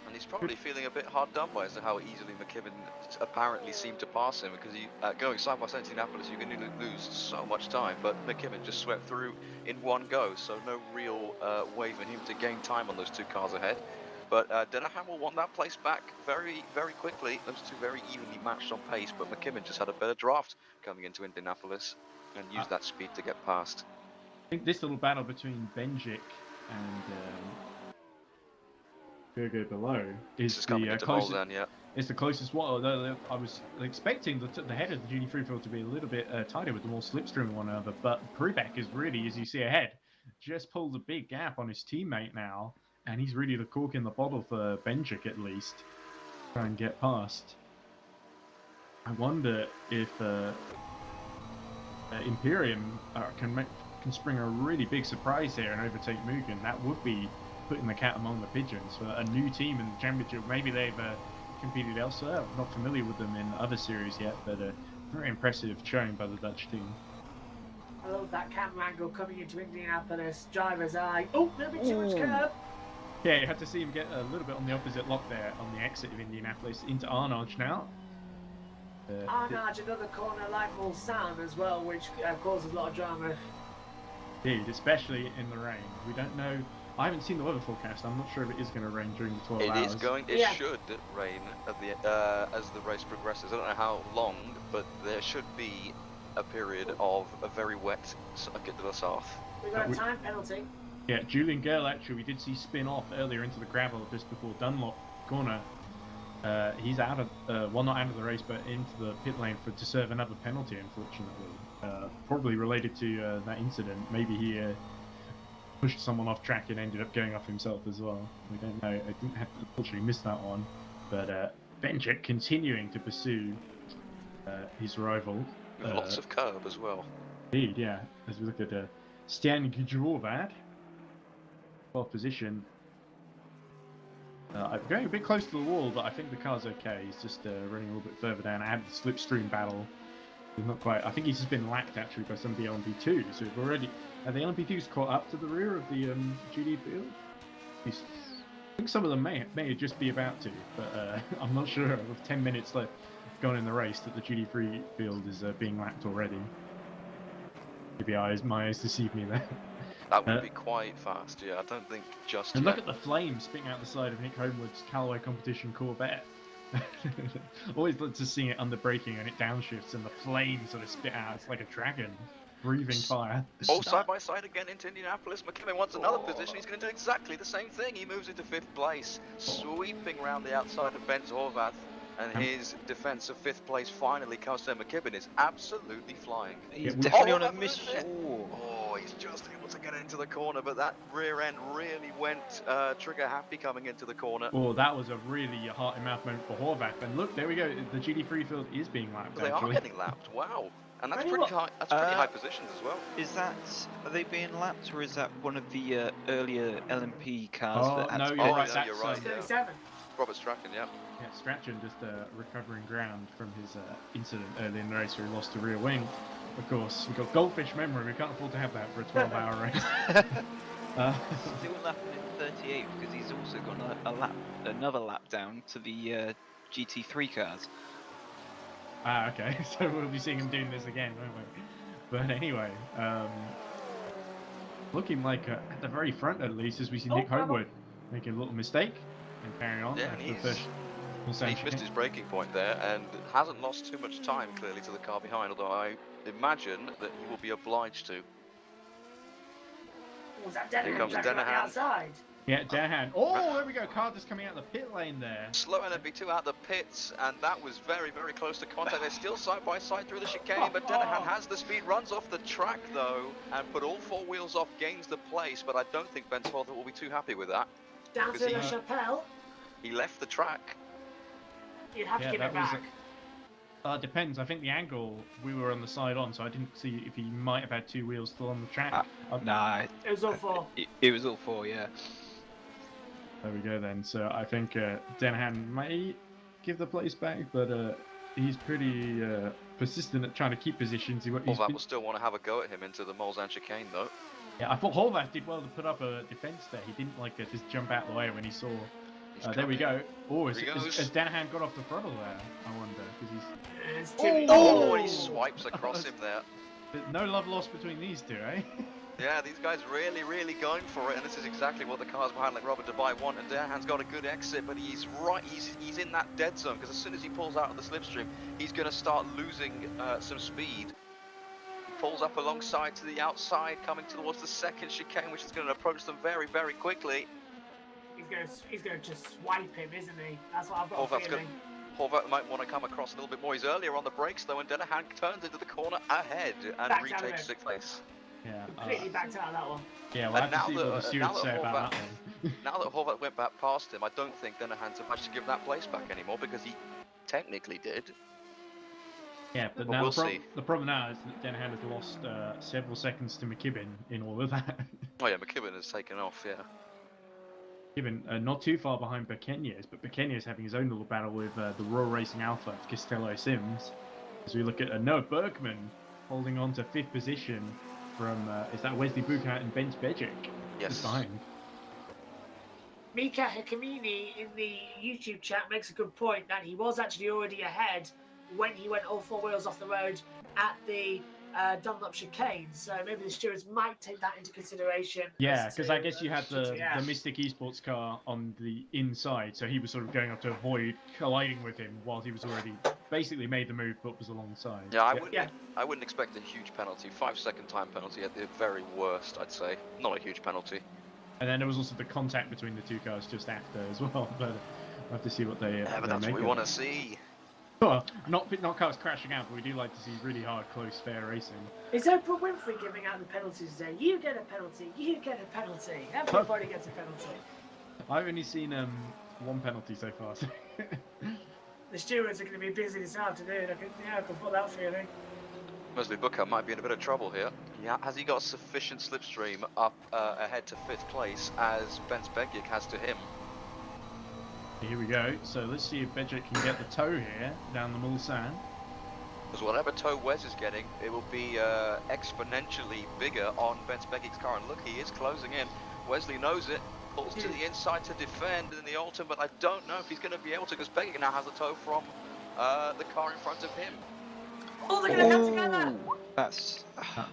And he's probably feeling a bit hard done by as to how easily McKibben apparently seemed to pass him, because he, going side by side to Indianapolis, you can lose so much time, but McKibben just swept through in one go, so no real way for him to gain time on those 2 cars ahead. But Dennehan will want that place back very, very quickly. Those 2 very evenly matched on pace, but McKibben just had a better draft coming into Indianapolis and used that speed to get past. I think this little battle between Benjik and Virgo below is the closest. It's the closest one. I was expecting the head of the GD3 field to be a little bit tighter with the more slipstream one another, but Prubak is really, as you see ahead, just pulled a big gap on his teammate now, and he's really the cork in the bottle for Benjik at least. Try and get past. I wonder if Imperium can spring a really big surprise here and overtake Mugen. That would be putting the cat among the pigeons for a new team in the championship. Maybe they've competed elsewhere. I'm not familiar with them in other series yet, but very impressive showing by the Dutch team. I love that camera angle coming into Indianapolis. Driver's eye. Oh, a little bit too much curb. Yeah, you had to see him get a little bit on the opposite lock there on the exit of Indianapolis into Arnage now. Arnage, another corner like Mulsanne as well, which causes a lot of drama. Indeed, especially in the rain. We don't know. I haven't seen the weather forecast. I'm not sure if it is going to rain during the 12 hours. It should rain at the as the race progresses. I don't know how long, but there should be a period of a very wet Circuit de La Sarthe. We got a time penalty. Yeah, Julian Girl actually, we did see spin off earlier into the gravel just before Dunlop corner. He's out of, well, not out of the race, but into the pit lane to serve another penalty, unfortunately. Probably related to that incident. Maybe he pushed someone off track and ended up going off himself as well. We don't know. I didn't have to unfortunately miss that one, but Benchik continuing to pursue his rival. With lots of curb as well. Indeed, yeah. As we look at Stian Gujrovad, 12th position. I'm going a bit close to the wall, but I think the car's okay. He's just running a little bit further down. I had the slipstream battle. He's not quite. I think he's just been lapped actually by some of the LMP2s. So we've already. Are the LMP2s caught up to the rear of the GD field? I think some of them may just be about to, but I'm not sure. With 10 minutes left gone in the race, that the GD3 field is being lapped already. Maybe my eyes deceive me there. That would be quite fast, yeah. I don't think just And yet. look at the flames spitting out the side of Nick Homewood's Callaway Competition Corvette. Always love to see it under braking and it downshifts and the flames sort of spit out. It's like a dragon breathing fire. Oh, side by side again into Indianapolis. McKibben wants another position. He's going to do exactly the same thing. He moves into 5th place, sweeping around the outside of Ben Horvath. And his defence of 5th place finally comes to McKibben. Is absolutely flying. He's Yeah, definitely oh, on a that was mission. it. Oh, he's just able to get into the corner, but that rear end really went trigger happy coming into the corner. Oh, that was a really heart and mouth moment for Horvath. And look, there we go. The GD3 field is being lapped. But they are actually. getting lapped. Wow. And that's Very pretty well. high. That's pretty high positions as well. Is that, are they being lapped, or is that one of the earlier LMP cars Oh, that had no, to you're pit? right. no, That's you're right, yeah. 37. Robert Strachan, yeah. Yeah, Strachan just recovering ground from his incident early in the race where he lost a rear wing. Of course, we've got goldfish memory. We can't afford to have that for a 12-hour race. Still lapping in 38 because he's also got another lap down to the GT3 cars. Okay. So we'll be seeing him doing this again, won't we? But anyway, looking like at the very front at least, as we see Nick bravo. Homewood making a little mistake and carrying on Yeah, after and the first. He missed his braking point there and hasn't lost too much time clearly to the car behind, although I imagine that he will be obliged to. Was that Here Denham comes on the Denham. outside? Yeah, Dahan. Oh, there we go. Car just coming out the pit lane there. Slow LMP2 out the pits, and that was very, very close to contact. They're still side by side through the chicane, but Denham has the speed, runs off the track though, and put all 4 wheels off, gains the place, but I don't think Ben Horvath will be too happy with that. Down to Because La he- Chapelle. He left the track. You'd have to Yeah, give that it was back. Depends. I think the angle, we were on the side on, so I didn't see if he might have had 2 wheels still on the track. Nah, It was all 4. it was all 4, yeah. There we go then. So I think Denhan may give the place back, but he's pretty persistent at trying to keep positions. Horvath will still want to have a go at him into the Mulsanne chicane though. Yeah, I thought Horvath did well to put up a defence there. He didn't like just jump out the way when he saw. There we go. Oh, has Danahan got off the throttle there? I wonder because It's too Oh, and he swipes across him there. he's no love lost between these two, eh? Yeah, these guys really, really going for it, and this is exactly what the cars behind like Robert Dubai want. And Dahan's got a good exit, but he's right. He's in that dead zone because as soon as he pulls out of the slipstream, he's going to start losing some speed. Pulls up alongside to the outside, coming towards the second chicane, which is going to approach them very, very quickly. He's going to just swipe him, isn't he? That's what I've got a Horvath's feeling. Horvath might want to come across a little bit more. He's earlier on the brakes though, and Dennehan turns into the corner ahead and Back down retakes there. 6th place. Yeah. Completely backed out of that one. Yeah, we'll And have to see now what the that- now stewards that say about Horvath- that one. Now that Horvath went back past him, I don't think Dennehan's managed to give that place back anymore because he technically did. Yeah, but But now we'll the, see. the problem now is that Dennehan has lost several seconds to McKibben in all of that. Oh yeah, McKibben has taken off, yeah. McKibben not too far behind Bekenyes, but Bekenyes having his own little battle with the Royal Racing Alpha of Castello Sims. As we look at Noah Berkman holding on to 5th position from, is that Wesley Buchert and Ben Bejic? Yes. Just behind. Mika Hikimini in the YouTube chat makes a good point that he was actually already ahead when he went all 4 wheels off the road at the Dunlop chicane. So maybe the stewards might take that into consideration. Yeah, as because to, I guess you had the yeah. Mystic Esports car on the inside, so he was sort of going up to avoid colliding with him while he was already basically made the move but was alongside. Yeah, Yeah. I wouldn't expect a huge penalty. 5-second time penalty at the very worst, I'd say. Not a huge penalty. And then there was also the contact between the two cars just after as well, but we'll have to see what they Yeah, but they that's make what we of want it. to see. Well, not cars crashing out, but we do like to see really hard, close, fair racing. Is Oprah Winfrey giving out the penalties today? You get a penalty. You get a penalty. Everybody gets a penalty. I've only seen one penalty so far. So The stewards are going to be busy this afternoon. I can put that feeling. Wesley Booker might be in a bit of trouble here. Yeah, has he got sufficient slipstream up ahead to 5th place as Ben Spegic has to him? Here we go. So let's see if Bejic can get the toe here down the Mulsanne. Because whatever toe Wes is getting, it will be exponentially bigger on Ben Spegic's car. And look, he is closing in. Wesley knows it. Pulls to the inside to defend in the Alton, but I don't know if he's going to be able to, because Spegic now has a toe from the car in front of him. Oh, they're going to come together. That's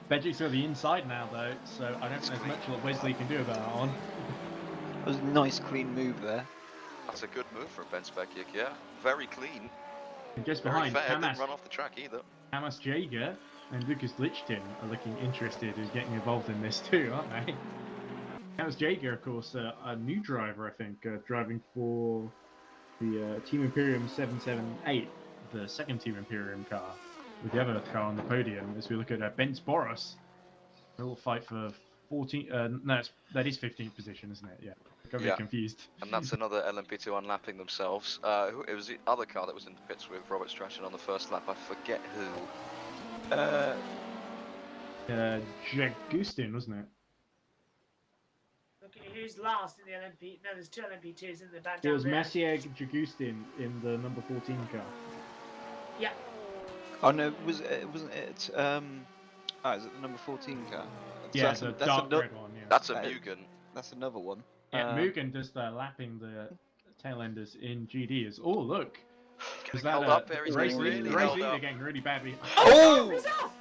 Bejic's got the inside now though, so I don't think there's much that Wesley can do about that one. that was a nice clean move there. That's a good move from Ben Spegic, yeah. Very clean. And just Very behind, fair, didn't Hamas run off the track either. Jaeger and Lucas Lichtin are looking interested in getting involved in this too, aren't they? Hamas Jaeger, of course, a new driver, I think, driving for the Team Imperium 778, the second Team Imperium car, with the other car on the podium. As we look at Bent Boris, a little fight for 14. No, that is 15th position, isn't it? Yeah, got a bit confused. And that's another LMP2 unlapping themselves. It was the other car that was in the pits with Robert Strachan on the first lap. I forget who. Jagustin, wasn't it? Look at who's last in the LMP. No, there's 2 LMP2s in the back. It was Maciej Jagustin in the number 14 car. Yeah. Oh no, wasn't it? Is it the number 14 car? Yeah, So the that's dark ano- red one. Yeah, That's a Mugen. That's another one. yeah Mugen does the lapping the tail enders in GD. Is oh look, is Getting held up there, he's race getting lead? really The race held leader up. getting really badly. Oh! He's off.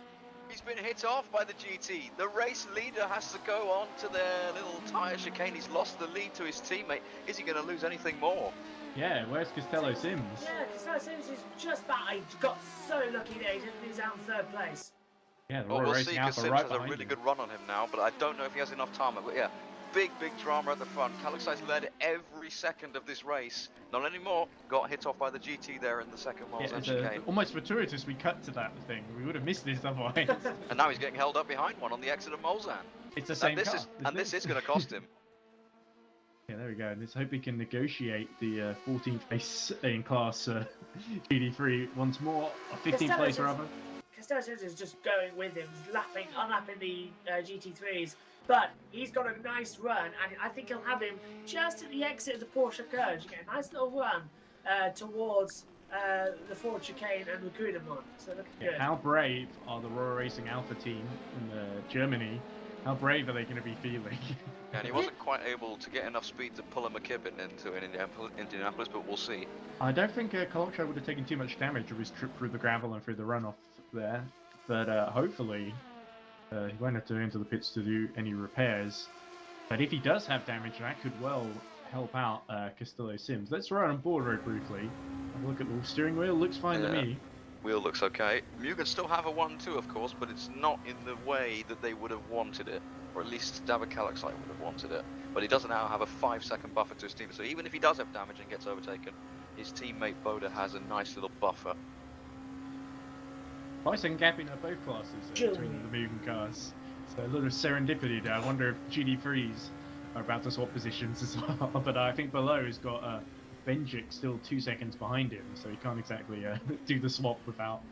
He's been hit off by the GT. The race leader has to go on to their little tyre chicane. He's lost the lead to his teammate. Is he going to lose anything more? Yeah, where's Costello Sims? Yeah, because Sims is just back. He got so lucky there. He didn't lose out in 3rd place. Yeah, the Well, Royal we'll Racing see, because Alpha Sims right has a behind really him. good run on him now, but I don't know if he has enough time. But yeah, big drama at the front. Kaluxai's led every second of this race. Not anymore. Got hit off by the GT there in the second Yeah, Mulsanne it's chicane. almost fortuitous we cut to that thing. We would have missed this otherwise. And now he's getting held up behind one on the exit of Mulsanne. It's the same And this car. is this is going to cost him. Yeah, there we go. Let's hope he can negotiate the 14th place in class GD3 once more. 15th place rather. Costello Sims is just going with him, unlapping the GT3s. But he's got a nice run, and I think he'll have him just at the exit of the Porsche curve. You get a nice little run towards the Ford chicane and the Kudamon. So looking good. How brave are the Royal Racing Alpha team in Germany? How brave are they going to be feeling? And he wasn't quite able to get enough speed to pull a McKibben into Indianapolis, but we'll see. I don't think Kolokcha would have taken too much damage of his trip through the gravel and through the runoff there, but hopefully he won't have to enter the pits to do any repairs. But if he does have damage, that could well help out Costello Sims. Let's run on board very briefly. Have a look at the steering wheel. Looks fine to me. Wheel looks okay. Mugen still have a 1-2, of course, but it's not in the way that they would have wanted it. Or at least David Kaluxai would have wanted it. But he doesn't now have a 5-second buffer to his team. So even if he does have damage and gets overtaken, his teammate Boda has a nice little buffer. 5-second gap in both classes between the Mugen cars. So a little serendipity there. I wonder if GD3s are about to swap positions as well. But I think below has got Benjic still 2 seconds behind him, so he can't exactly do the swap without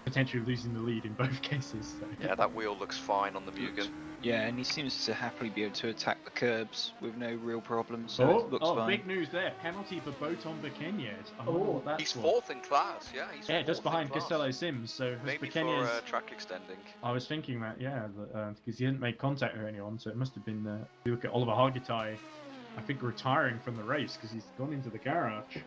potentially losing the lead in both cases. So. Yeah, that wheel looks fine on the Mugen. Yeah, and he seems to happily be able to attack the curbs with no real problems, so it looks fine. Big news there. Penalty for Boton Bekenyes. I wonder what that's He's for. 4th in class, yeah. He's just fourth behind in class. Costello Sims, so Maybe Bekenyes... for track extending. I was thinking that, yeah, because he didn't make contact with anyone, so it must have been... if you look at Oliver Hargitay, I think retiring from the race because he's gone into the garage.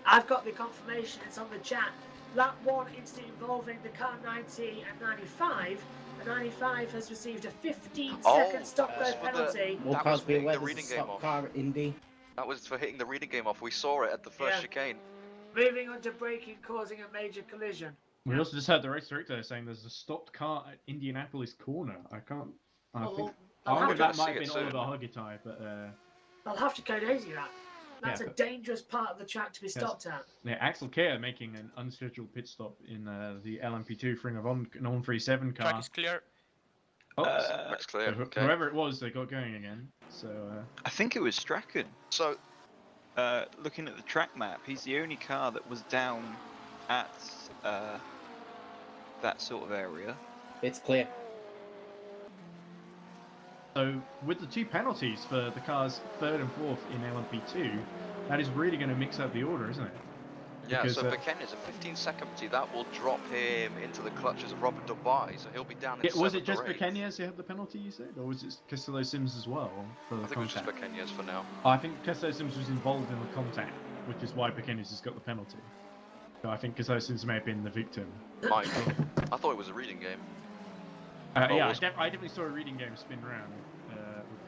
I've got the confirmation, it's on the chat. Lap 1 incident involving the car 90 and 95. The 95 has received a 15-second stop-go penalty. Will That cars was be hitting aware the there's a reading game stop off. car at Indy? That was for hitting the reading game off. We saw it at the first chicane. Moving on to braking, causing a major collision. We also just heard the race director saying there's a stopped car at Indianapolis corner. I think I'll that have might to have been see it Oliver Hargitay, but I'll have to go daisy that. That's Yeah, a dangerous part of the track to be stopped at. Yeah, Axel Kerr making an unscheduled pit stop in the LMP2 for an On 37 car. Track is clear. Oh, Looks clear. so Okay. whoever it was, they got going again. So I think it was Strachan. So Looking at the track map, he's the only car that was down at that sort of area. It's clear. So with the 2 penalties for the cars 3rd and 4th in LMP2, that is really going to mix up the order, isn't it? yeah, Because, so Pequeñas a 15-second penalty. That will drop him into the clutches of Robert Dubai, so he'll be down in was it 7th just or 8th. Pequeñas who had the penalty, you said? Or was it Castillo Sims as well for the I think it was contact? just Pequeñas for now. I think Castillo Sims was involved in the contact, which is why Pequeñas has got the penalty. So I think Castillo Sims may have been the victim. Might be. I thought it was a reading game. Yeah, was- I definitely saw a reading game spin round.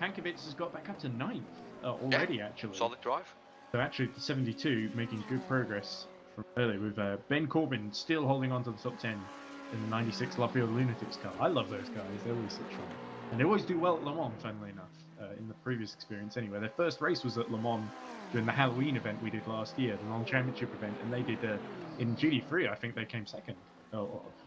Pankovic has got back up to 9th already, actually. Solid drive. So actually, the 72 making good progress from early with Ben Corbin still holding on to the top 10 in the 96 Luffield Lunatics car. I love those guys. They're always such fun. And they always do well at Le Mans, funnily enough, in the previous experience anyway. Their first race was at Le Mans during the Halloween event we did last year, the non-championship event, and they did, in GT3, I think they came second.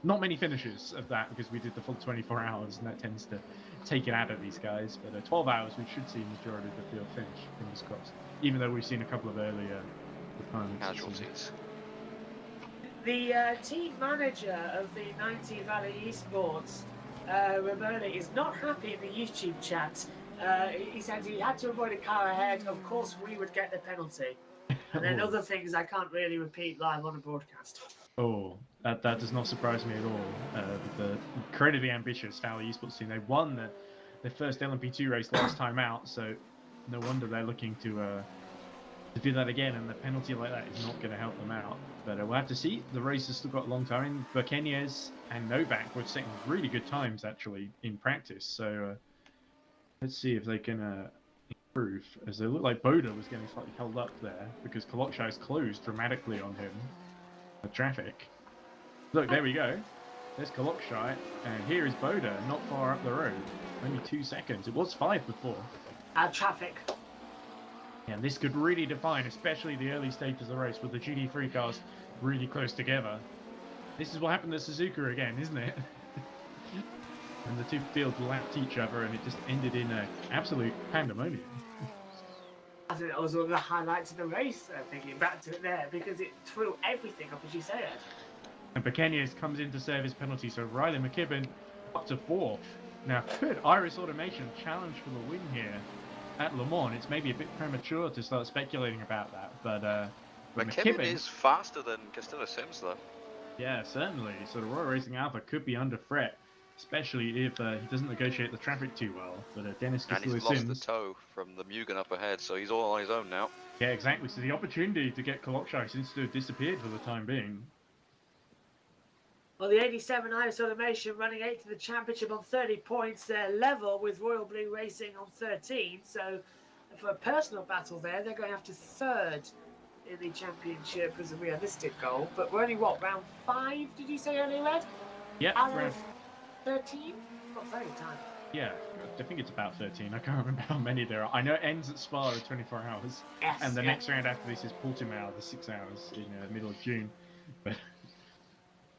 Not many finishes of that because we did the full 24 hours, and that tends to take it out of these guys. But 12 hours, we should see the majority of the field finish, fingers crossed. Even though we've seen a couple of earlier retirements. Casualties. The team manager of the 90 Valley Esports, Ramona, is not happy in the YouTube chat. He said he had to avoid a car ahead. Of course, we would get the penalty. And then other things I can't really repeat live on a broadcast. Oh, that does not surprise me at all. With the incredibly ambitious Valley Esports team, they won their first LMP2 race last time out, so no wonder they're looking to do that again. And the penalty like that is not going to help them out. But we'll have to see. The race has still got a long time. Pequeñas and Novak were setting really good times actually in practice. So let's see if they can improve. As they look like Boda was getting slightly held up there because Kolokshai's closed dramatically on him. The traffic. Look, there we go. There's Kolokshai, and here is Boda, not far up the road. Only 2 seconds. It was 5 before. Traffic. Yeah, this could really define, especially the early stages of the race with the GT3 cars really close together. This is what happened to Suzuka again, isn't it? And the two fields lapped each other, and it just ended in an absolute pandemonium. I think that was one of the highlights of the race, thinking back to it there, because it threw everything up, as you said. And Pequeñas comes in to serve his penalty, so Riley McKibben up to 4th. Now, could Iris Automation challenge for the win here at Le Mans? It's maybe a bit premature to start speculating about that, but McKibben is faster than Castillo Sims, though. Yeah, certainly. So the Royal Racing Alpha could be under threat, especially if he doesn't negotiate the traffic too well. But Dennis And Castillo he's lost Sims, the toe from the Mugen up ahead, so he's all on his own now. yeah, exactly. So the opportunity to get Kolokshai seems to have disappeared for the time being. Well, the 87 Iris Automation running 8th in the championship on 30 points. They're level with Royal Blue Racing on 13. So for a personal battle there, they're going after 3rd in the championship as a realistic goal. But we're only, what, round 5, did you say earlier, Ed? Yeah, Out round, of 13? Got plenty of time. yeah, I think it's about 13. I can't remember how many there are. I know it ends at Spa in 24 hours. Yes. And the yeah. next round after this is Portimao, the 6 hours in the middle of June.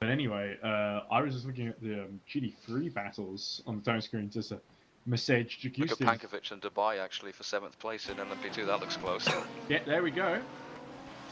But anyway, I was just looking at the GT3 battles on the time screen. Just a message. Look at Pankovic and Dubai actually for 7th place in LMP2. That looks close. Yeah, there we go.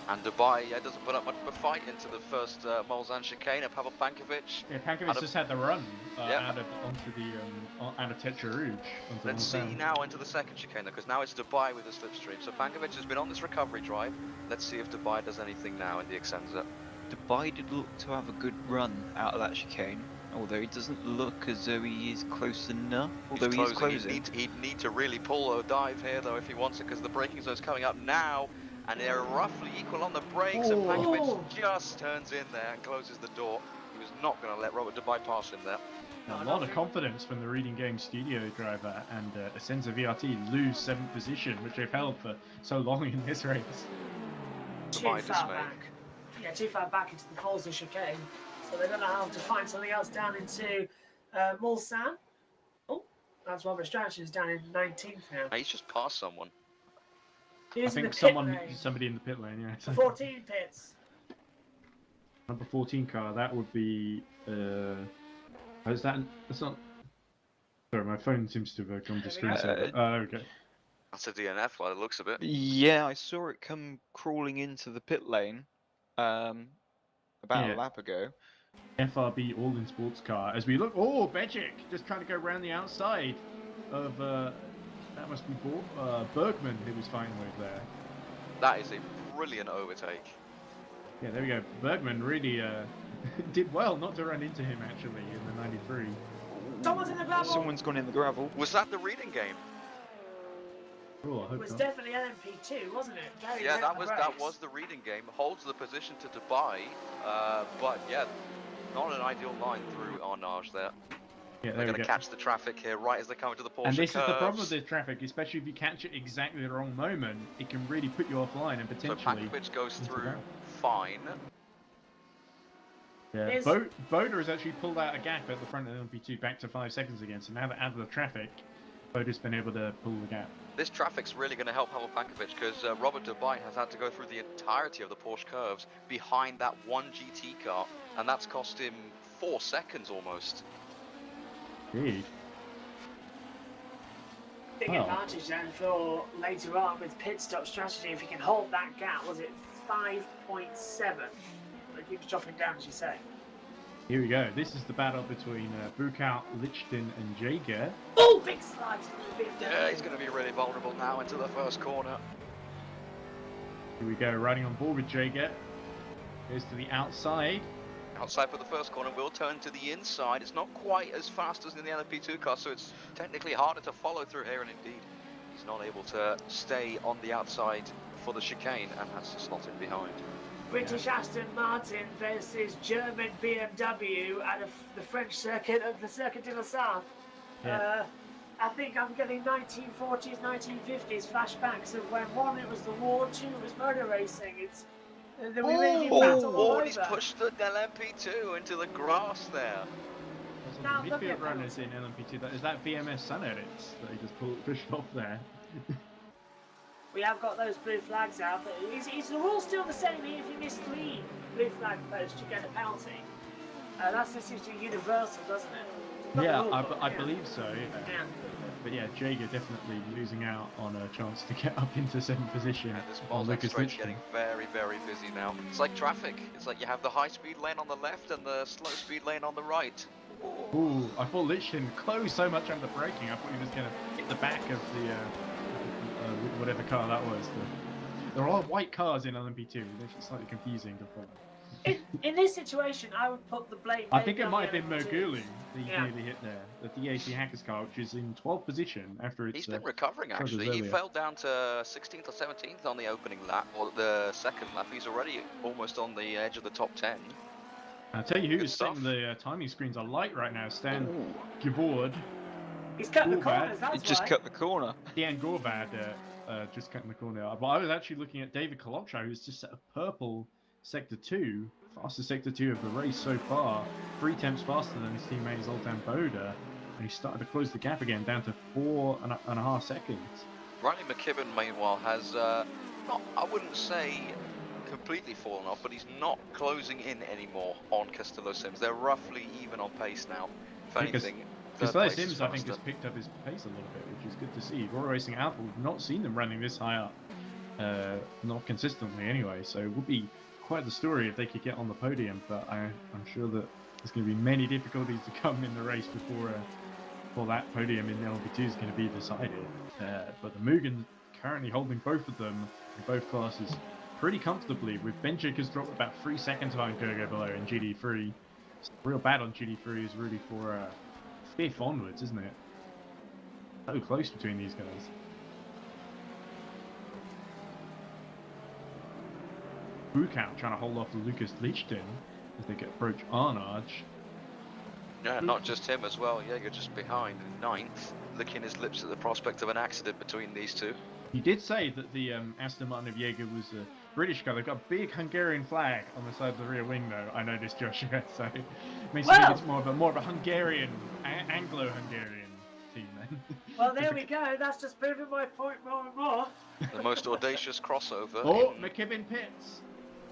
And Dubai doesn't put up much of a fight into the first Molzan chicane of Pavel Pankovic. Yeah, Pankovic just had the run Yeah. out of Tetra Rouge. onto Let's see Molzan. now into the second chicane, because now it's Dubai with the slipstream. So Pankovic has been on this recovery drive. Let's see if Dubai does anything now in the Excenza. Dubai did look to have a good run out of that chicane, although he doesn't look as though he is close enough. Although he is closing. He'd need to really pull a dive here though if he wants it, because the braking zone's coming up now, and they're roughly equal on the brakes, and Pankovic just turns in there and closes the door. He was not going to let Robert Dubai pass him there. A lot of confidence from the Reading Game studio driver, and Asenza VRT lose 7th position, which they've held for so long in this race. Too Dubai far dismay. back. Yeah, too far back into the Forza chicane. So they're going to have to find something else down into Mulsanne. Oh, that's Robert Strachan is down in 19th now. He's just passed someone. I Using think the pit lane. somebody in the pit lane, yeah. The 14 pits. Number 14 car, that would be. Is that? That's not. Sorry, my phone seems to have gone to screensaver. Oh, okay. That's a DNF by the looks of it. Yeah, I saw it come crawling into the pit lane about Yeah. a lap ago. FRB all in sports car. As we look, oh, Bejic just trying to go around the outside of. That must be Bergman who was fighting with there. That is a brilliant overtake. Yeah, there we go. Bergman really did well not to run into him actually in the 93. Someone's in the gravel. Someone's gone in the gravel. Was that the reading game? Oh, I It hope was not. definitely LMP2, wasn't it? Very Yeah, gentle that brakes. was the reading game. Holds the position to Dubai, but yeah, not an ideal line through Arnage there. Yeah, They're there we going to go. catch the traffic here right as they come into the Porsche And this curves. is the problem with the traffic, especially if you catch it exactly the wrong moment, it can really put you offline and So potentially. Pakovic goes into through that. fine. Yeah, Is- Boda has actually pulled out a gap at the front of LMP2 back to 5 seconds again. So now that out of the traffic, Boda's been able to pull the gap. This traffic's really going to help Hamel Pankovic because Robert Dubai has had to go through the entirety of the Porsche curves behind that one GT car, and that's cost him 4 seconds almost. Indeed. Big Oh. advantage then for later on with pit stop strategy. If you can hold that gap, was it 5.7? It keeps dropping down, as you say. Here we go. This is the battle between Bukow, Lichten, and Jaeger. Oh, big slide to the big Yeah, he's going to be really vulnerable now into the first corner. Here we go, riding on board with Jaeger. Goes to the outside. Outside for the first corner, will turn to the inside. It's not quite as fast as in the LMP2 car, so it's technically harder to follow through here, and indeed, he's not able to stay on the outside for the chicane and has to slot in behind. British Aston Martin versus German BMW at the French circuit of the Circuit de La Sarthe. Yeah. I think I'm getting 1940s, 1950s flashbacks of when one it was the war, two it was motor racing. It's we really did battle all He's over. pushed the LMP2 into the grass there. Those Now, are the look at midfield runners in penalty. LMP2. Is that VMS Sun Edits that he just pushed off there? We have got those blue flags out. But is the rule still the same? If you miss 3 blue flag posts, you get a penalty. That seems to be universal, doesn't it? Not Yeah, the rule book, I believe so. Yeah. Yeah. But yeah, Jaeger definitely losing out on a chance to get up into 7th position. And this on Balzac Lucas straight's Lichten. getting very, very busy now. It's like traffic. It's like you have the high-speed lane on the left and the slow-speed lane on the right. Ooh, I thought Lichten closed so much under braking. I thought he was going to hit the back of the whatever car that was. There are a lot of white cars in LMP2. It's slightly confusing to follow. In this situation, I would put the blame. I think maybe it on might have the been LMP2. Merguli that he Yeah. nearly hit there. The DAC Hackers car, which is in 12th position after it's. He's been recovering Chargers actually. He earlier. fell down to 16th or 17th on the opening lap, or the second lap. He's already almost on the edge of the top 10. I'll tell you Good who's setting stuff. the timing screens are light right now. Stan Givord, He's cut the Ooh, corners. man. That's It just why. cut the corner. Dan Gorvad just cutting the corner out. But I was actually looking at David Colocho, who's just set a purple Sector 2, fastest Sector 2 of the race so far. 3 tenths faster than his teammate Zoltan Boda. And he started to close the gap again down to 4.5 seconds. Riley McKibben, meanwhile, has not, I wouldn't say completely fallen off, but he's not closing in anymore on Castillo Sims. They're roughly even on pace now. If Because- anything, Because third Castillo place is Sims, I think, has faster. picked up his pace a little bit, which is good to see. Royal Racing Alpha, we've not seen them running this high up. Not consistently anyway, so it would be quite the story if they could get on the podium, but I'm sure that there's going to be many difficulties to come in the race before that podium in the LMP2 is going to be decided. But the Mugen currently holding both of them in both classes pretty comfortably, with Benchik has dropped about 3 seconds behind Gergo below in GD3. So real bad on GD3 is really for 5th onwards, isn't it? So close between these guys. Bukow trying to hold off Lucas Lichten as they get approach Arnage. Yeah, not just him as well. Jaeger just behind in 9th, licking his lips at the prospect of an accident between these two. He did say that the Aston Martin of Jaeger was a British car. They've got a big Hungarian flag on the side of the rear wing, though. I noticed, Joshua. So makes me think Wow. it's more of a Hungarian, Anglo-Hungarian team then. Well, there we go. That's just proving my point more and more. The most audacious crossover. Oh, in- McKibben pits.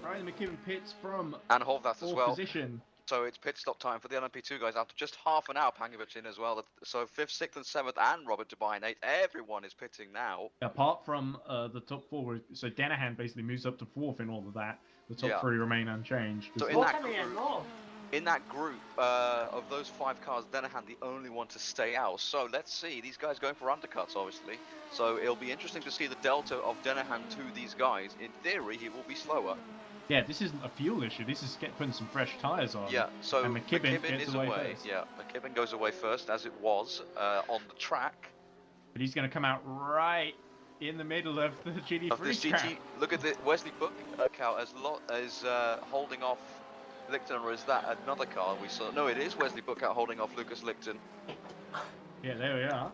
Ryan McKibben pits from and Horvath as fourth well. position. So it's pit stop time for the LMP2 guys after just half an hour. Pankovic in as well. So 5th, 6th, and 7th, and Robert Dubai in 8th. Everyone is pitting now. Apart from the top four, so Danahan basically moves up to fourth in all of that. The top Yeah. three remain unchanged. So in More that coming in, group, more. in that group of those 5 cars, Danahan the only one to stay out. So let's see. These guys going for undercuts, obviously. So it'll be interesting to see the delta of Danahan to these guys. In theory, he will be slower. Yeah, this isn't a fuel issue. This is putting some fresh tyres on. Yeah, so And McKibben McKibben gets is away away. first. Yeah, McKibben goes away first, as it was on the track. But he's going to come out right in the middle of the GT3 Of this track. GT, look at the Wesley Buckout as holding off Lichten, or is that another car we saw? No, it is Wesley Buckout holding off Lucas Lichten. Yeah, there we are.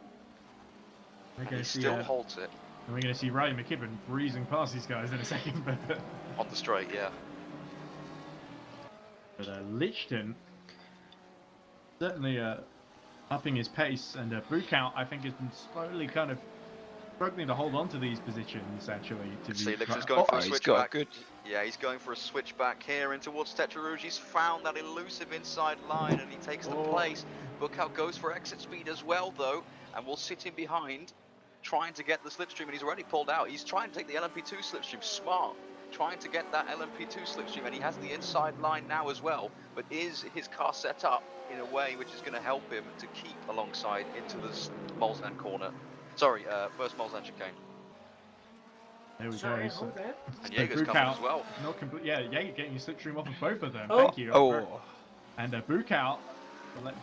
We're And going he to see, still holds it and we're going to see Ryan McKibben breezing past these guys in a second. on the straight, yeah. But Lichten certainly upping his pace, and Buckout I think has been slowly kind of struggling to hold on to these positions actually. To See, be Lichten's going for a he's switch got a back. good. Yeah, he's going for a switch back here in towards Tetra Rouge. He's found that elusive inside line and he takes the place. Buckout goes for exit speed as well though, and will sit in behind, trying to get the slipstream, and he's already pulled out. He's trying to take the LMP2 slipstream, smart. Trying to get that LMP2 slipstream, and he has the inside line now as well. But is his car set up in a way which is going to help him to keep alongside into this Molzan corner? Sorry, first Molzan chicane. There we Sorry, go. hold there. And Jaeger's coming as well. Not complete. Yeah, Jaeger getting his slipstream off of both of them. Oh. Thank you. Oh, And Buckout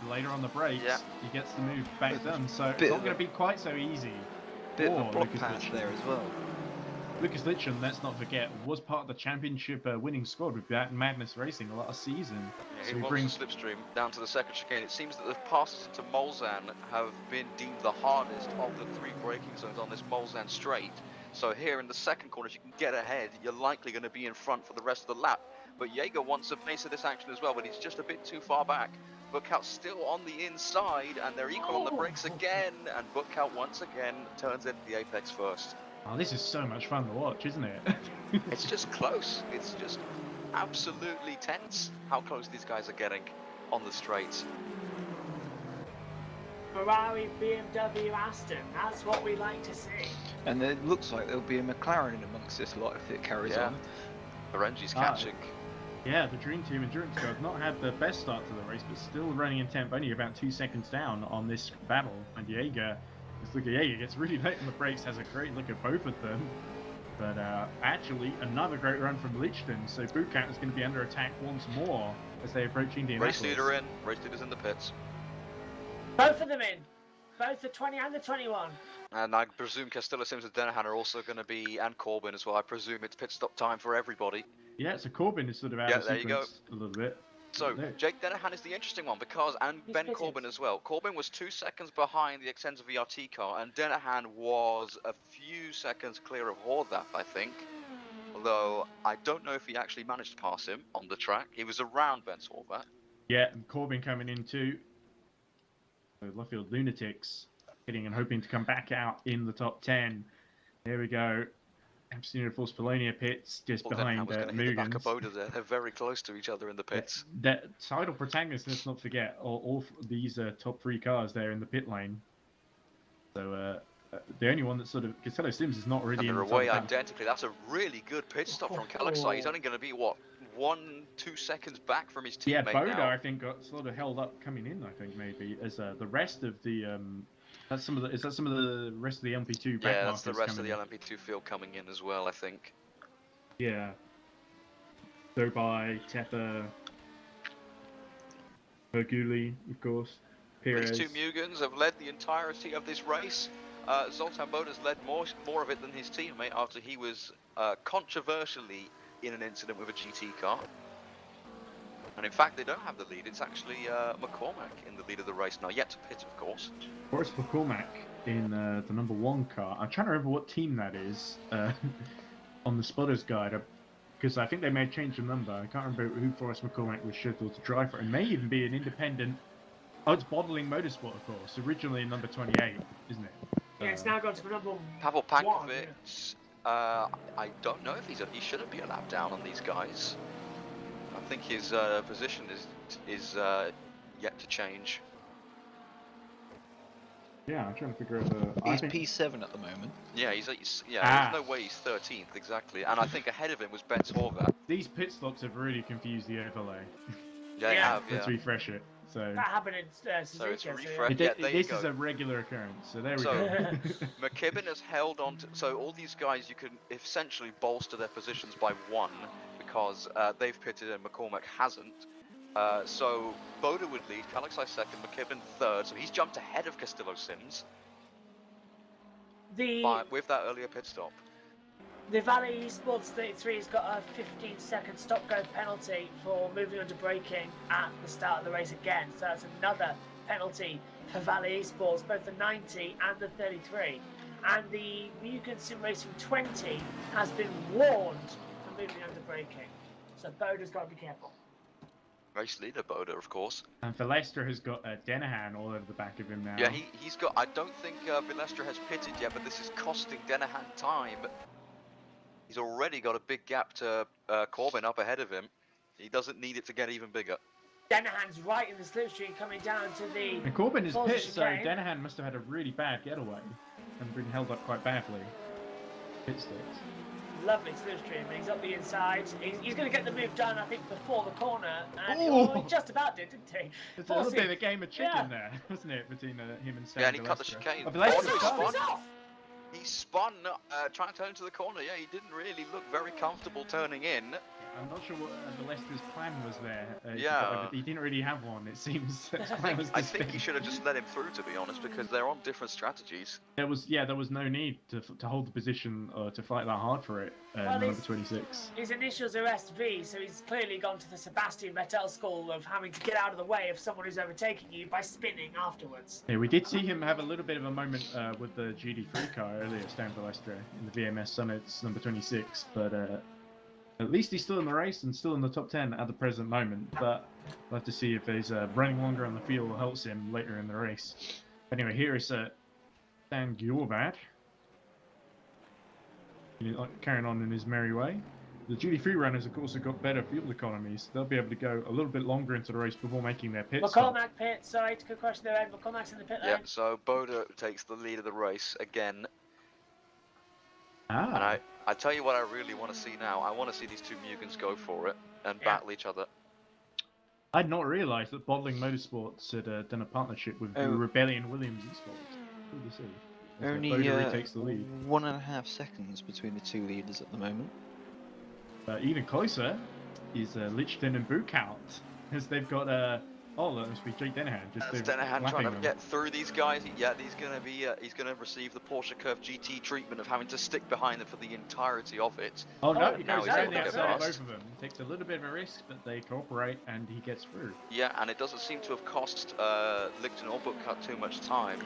later on the brakes, Yeah. he gets the move back done. So it's Bit not of going a- to be quite so easy. bit of for a block Lucas patch Lichten. there as well. Lucas Lichten, let's not forget, was part of the championship winning squad with that Madness Racing last season. Yeah, So he he wants brings the slipstream down to the second chicane. It seems that the passes into Molzan have been deemed the hardest of the 3 braking zones on this Molzan straight. So here in the second corner, if you can get ahead, you're likely going to be in front for the rest of the lap. But Jaeger wants a piece of this action as well, but he's just a bit too far back. Buckout still on the inside, and they're equal on the brakes again, and Buckout once again turns into the apex first. Oh, this is so much fun to watch, isn't it? It's just close. It's just absolutely tense how close these guys are getting on the straights. Ferrari, BMW, Aston. That's what we like to see. And it looks like there'll be a McLaren in amongst this lot if it carries Yeah. on. Orangi's Ah. catching. Yeah, the Dream Team Endurance Squad not had the best start to the race, but still running in temp, only about 2 seconds down on this battle. And Jaeger, let's look at Jaeger, gets really late on the brakes, has a great look at both of them. But actually, another great run from Lichten, so Buckout is going to be under attack once more as they approach Indianapolis. Race leader in, race leader's in the pits. Both of them in. Both the 20 and the 21. And I presume Castillo, Sims and Danahan are also going to be, and Corbin as well. I presume it's pit stop time for everybody. Yeah, so Corbin is sort of out Yeah, of there you go. sequence a little bit. So There. Jake Danahan is the interesting one because, and He's Ben pitted. Corbin as well. Corbin was 2 seconds behind the Extensa VRT car, and Danahan was a few seconds clear of Horvath, I think. Although I don't know if he actually managed to pass him on the track. He was around Ben Horvath. Yeah, and Corbin coming in too. So Luffield Lunatics hitting and hoping to come back out in the top 10. There we go. Absolutely Force Polonia pits just Well, behind Danahan was going to hit the back of Mugens. Boda there. They're very close to each other in the pits. That title protagonists, let's not forget, all these top 3 cars there in the pit lane. So the only one that sort of Castello Sims is not really And in they're the away top 10. identically. That's a really good pit stop from Kazakhstan. He's only going to be, what, 1-2 seconds back from his Yeah, teammate Boda now. I think got sort of held up coming in. I think maybe as the rest of the that's some of the is that some of the rest of the LMP2 back Yeah, that's the markers rest of the coming LMP2 field coming in as well, I think. in. Yeah. Dobai, Tepper, Berguli, of course. Perez. These 2 Mugens have led the entirety of this race. Zoltan Boda's led more of it than his teammate after he was controversially in an incident with a GT car. And in fact, they don't have the lead. It's actually McCormack in the lead of the race now, yet to pit, of course. Boris McCormack in the number 1 car. I'm trying to remember what team that is on the spotter's guide. Because I think they may have changed the number. I can't remember who Forrest McCormack was scheduled to drive for. It may even be an independent. Oh, it's Bottling Motorsport, of course. Originally number 28, isn't it? Yeah, it's now gone to number Pavel one. Pankovic, I don't know if he shouldn't be a lap down on these guys. I think his position is yet to change. Yeah, I'm trying to figure out I He's think P7 at the moment. Yeah, Ah. there's no way he's 13th exactly, and I think ahead of him was Ben Horvath. these pit stops have really confused the overlay. Yeah, they Yeah. have, Let's yeah. refresh it. So That happened in So Suzuka. it's so refresh. it, Yeah, there you this go. is a regular occurrence. So there we So- go. McKibben has held on to, so all these guys you can essentially bolster their positions by one because they've pitted and McCormack hasn't. So Boda would lead, Kalexai second, McKibben third, so he's jumped ahead of Castillo Sims with that earlier pit stop. The Valley Esports 33 has got a 15-second stop-go penalty for moving under braking at the start of the race again. So that's another penalty for Valley Esports, both the 90 and the 33. And the Mugen Sim Racing 20 has been warned for moving under braking. So Boda's got to be careful. Race leader Boda, of course. And Valestra has got Denahan all over the back of him now. Yeah, he's got, I don't think Vilestra has pitted yet, but this is costing Denahan time. He's already got a big gap to Corbin up ahead of him. He doesn't need it to get even bigger. Denahan's right in the slipstream coming down to the... And Corbin is Falls pit, so chicane. Denahan must have had a really bad getaway and been held up quite badly. Pit stops. Lovely slipstream. He's up the inside. He's going to get the move done, I think, before the corner. And Ooh. he just about did, didn't he? It's a little bit of a Forcing- game of chicken Yeah. there, wasn't it, between him and Sam Yeah, and he cut the Valestra. chicane. Oh, Valestra Oh, spun. no, He's off! He spun, trying to turn into the corner. Yeah, he didn't really look very comfortable turning in. I'm not sure what Valestra's plan was there. Yeah. He didn't really have one, it seems. His plan was I to think he spin. should have just let him through, to be honest, because they're on different strategies. There was no need to hold the position or to fight that hard for it. Well, Number he's- 26. His initials are SV, so he's clearly gone to the Sebastian Vettel school of having to get out of the way of someone who's overtaking you by spinning afterwards. Yeah, we did see him have a little bit of a moment with the GD3 car earlier, Stan Valestra, in the VMS Summits number 26, but at least he's still in the race and still in the top 10 at the present moment, but we'll have to see if his running longer on the field helps him later in the race. Anyway, here is Stan Gjorvad, carrying on in his merry way. The GD3 runners, of course, have got better fuel economies. They'll be able to go a little bit longer into the race before making their pit stop. McCormack pit, sorry to question their end. McCormack's in the pit lane. Yeah, so Boda takes the lead of the race again. And Ah, I tell you what I really want to see now. I want to see these two Mugans go for it and Yeah. battle each other. I'd not realised that Bottling Motorsports had done a partnership with Oh. Rebellion Williams Esports. Cool to see. As, Only Boda retakes the lead. 1.5 seconds between the two leaders at the moment. Even closer is Lichton and Bukout, as they've got that must be Jake Denahan. Just That's they're Denahan lapping trying to them. get through these guys. Yeah, he's gonna receive the Porsche Curve GT treatment of having to stick behind them for the entirety of it. Oh no, Oh, he now goes he's around able the to get outside of past. both of them. Takes a little bit of a risk, but they cooperate and he gets through. Yeah, and it doesn't seem to have cost Lichten or Bookcut too much time.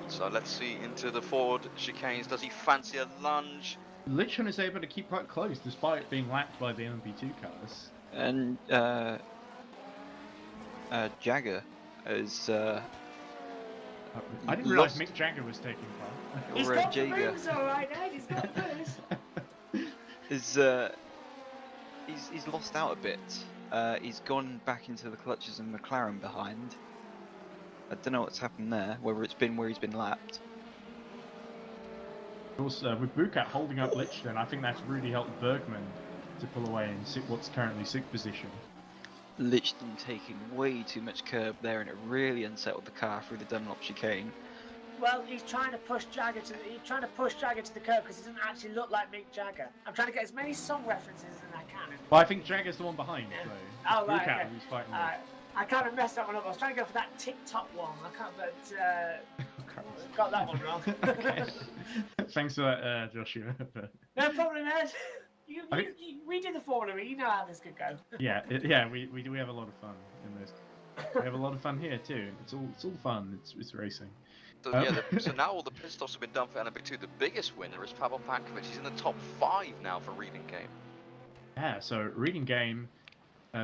So let's see into the forward chicanes. Does he fancy a lunge? Lichton is able to keep quite close despite being lapped by the LMP2 cars. And Jagger is I didn't realise Lost. Mick Jagger was taking part. He's or got the Jager moves alright, eh? He's got the moves. is he's lost out a bit. He's gone back into the clutches and McLaren behind. I don't know what's happened there. Whether it's been where he's been lapped. Also, with Bukout holding up Lichton, I think that's really helped Bergman to pull away in what's currently 6th position. Lichton taking way too much curb there, and it really unsettled the car through the Dunlop chicane. Well, he's trying to push Jagger to the curb because he doesn't actually look like Mick Jagger. I'm trying to get as many song references as I can. Well, I think Jagger's the one behind, Yeah. so Oh, right, Bukout okay. who's fighting I kind of messed that one up. I was trying to go for that TikTok one. I can't, but with. got that one wrong. Okay. Thanks for that, Joshua. No problem, Ed. I think- We did the Formula E. You know how this could go. we have a lot of fun in this. We have a lot of fun here too. It's all fun. It's racing. So yeah, so now all the pit stops have been done for LMP2. The biggest winner is Pavel Pankovic. He's in the top 5 now for Reading Game. Yeah. So Reading Game,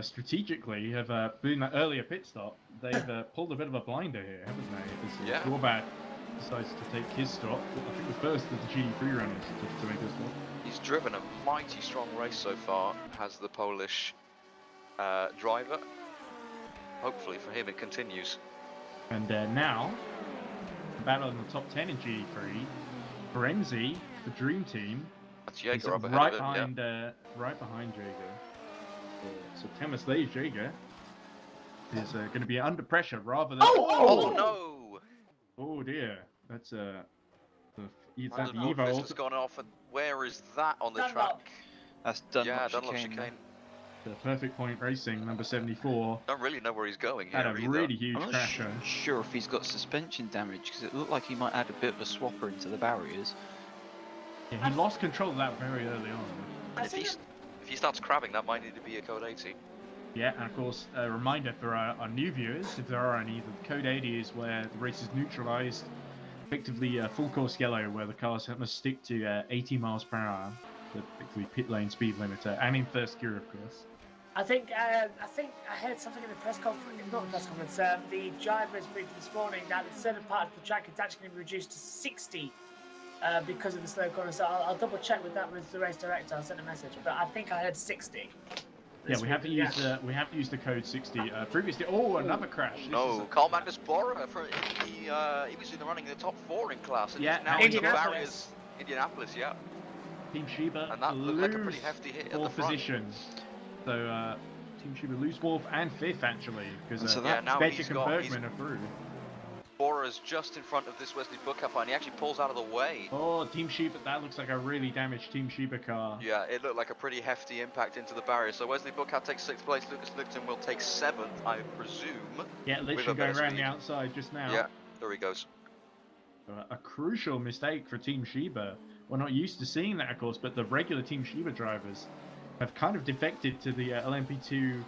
strategically have doing that earlier pit stop. They've pulled a bit of a blinder here, haven't they? This Yeah. Drawback decides to take his stop. I think the first of the GD3 runners to make this one. He's driven a mighty strong race so far, has the Polish driver. Hopefully for him it continues. And now, battle in the top 10 in GD3. Frenzy, the Dream Team, That's is Jaeger up ahead right of him. behind, right behind Jaeger. So September stage Jaeger is going to be under pressure rather than. Oh no! Oh dear, that's is The that the North Evo? has gone off, and where is that on the Dunlop. track? That's Yeah, Dunlop Dunlop chicane. chicane. The Perfect Point Racing, number 74, Don't really know where he's going here had a either. really huge I'm not crasher. sure if he's got suspension damage because it looked like he might add a bit of a swapper into the barriers. Yeah, he lost control of that very early on. I If think he starts crabbing, that might need to be a code 80. Yeah, and of course, a reminder for our new viewers, if there are any, the code 80 is where the race is neutralized, effectively full course yellow, where the cars must stick to 80 miles per hour, the effectively pit lane speed limiter, and in first gear, of course. I think I heard something in the press conference. Not the press conference. The driver has briefed this morning that a certain part of the track is actually going to be reduced to 60 because of the slow corner. So I'll double check with that with the race director. I'll send a message, but I think I heard 60. Yeah, we have to use the code 60. Previously, another crash. This No, is Carl Magnus Bora, he was in the running in the top 4 in class, and Yeah, he's now in the Indianapolis. barriers. Indianapolis, yeah. Team Sheba And that looked like a pretty lose hefty hit at the fourth front. position. So Team Sheba lose fourth and fifth actually, because So Yeah, now Betic he's and got- Bergman are through. Bora's just in front of this Wesley Buckup, and he actually pulls out of the way. Oh, Team Sheba, that looooks like a really damaged Team Sheba car. Yeah, it looked like a pretty hefty impact into the barrier. So Wesley Buckup takes 6th place, Lucas Lichten will take 7th, I presume. Yeah, with a literally better going around speed. the outside just now. Yeah, there he goes. A crucial mistake for Team Sheba. We're not used to seeing that, of course, but the regular Team Sheba drivers have kind of defected to the LMP2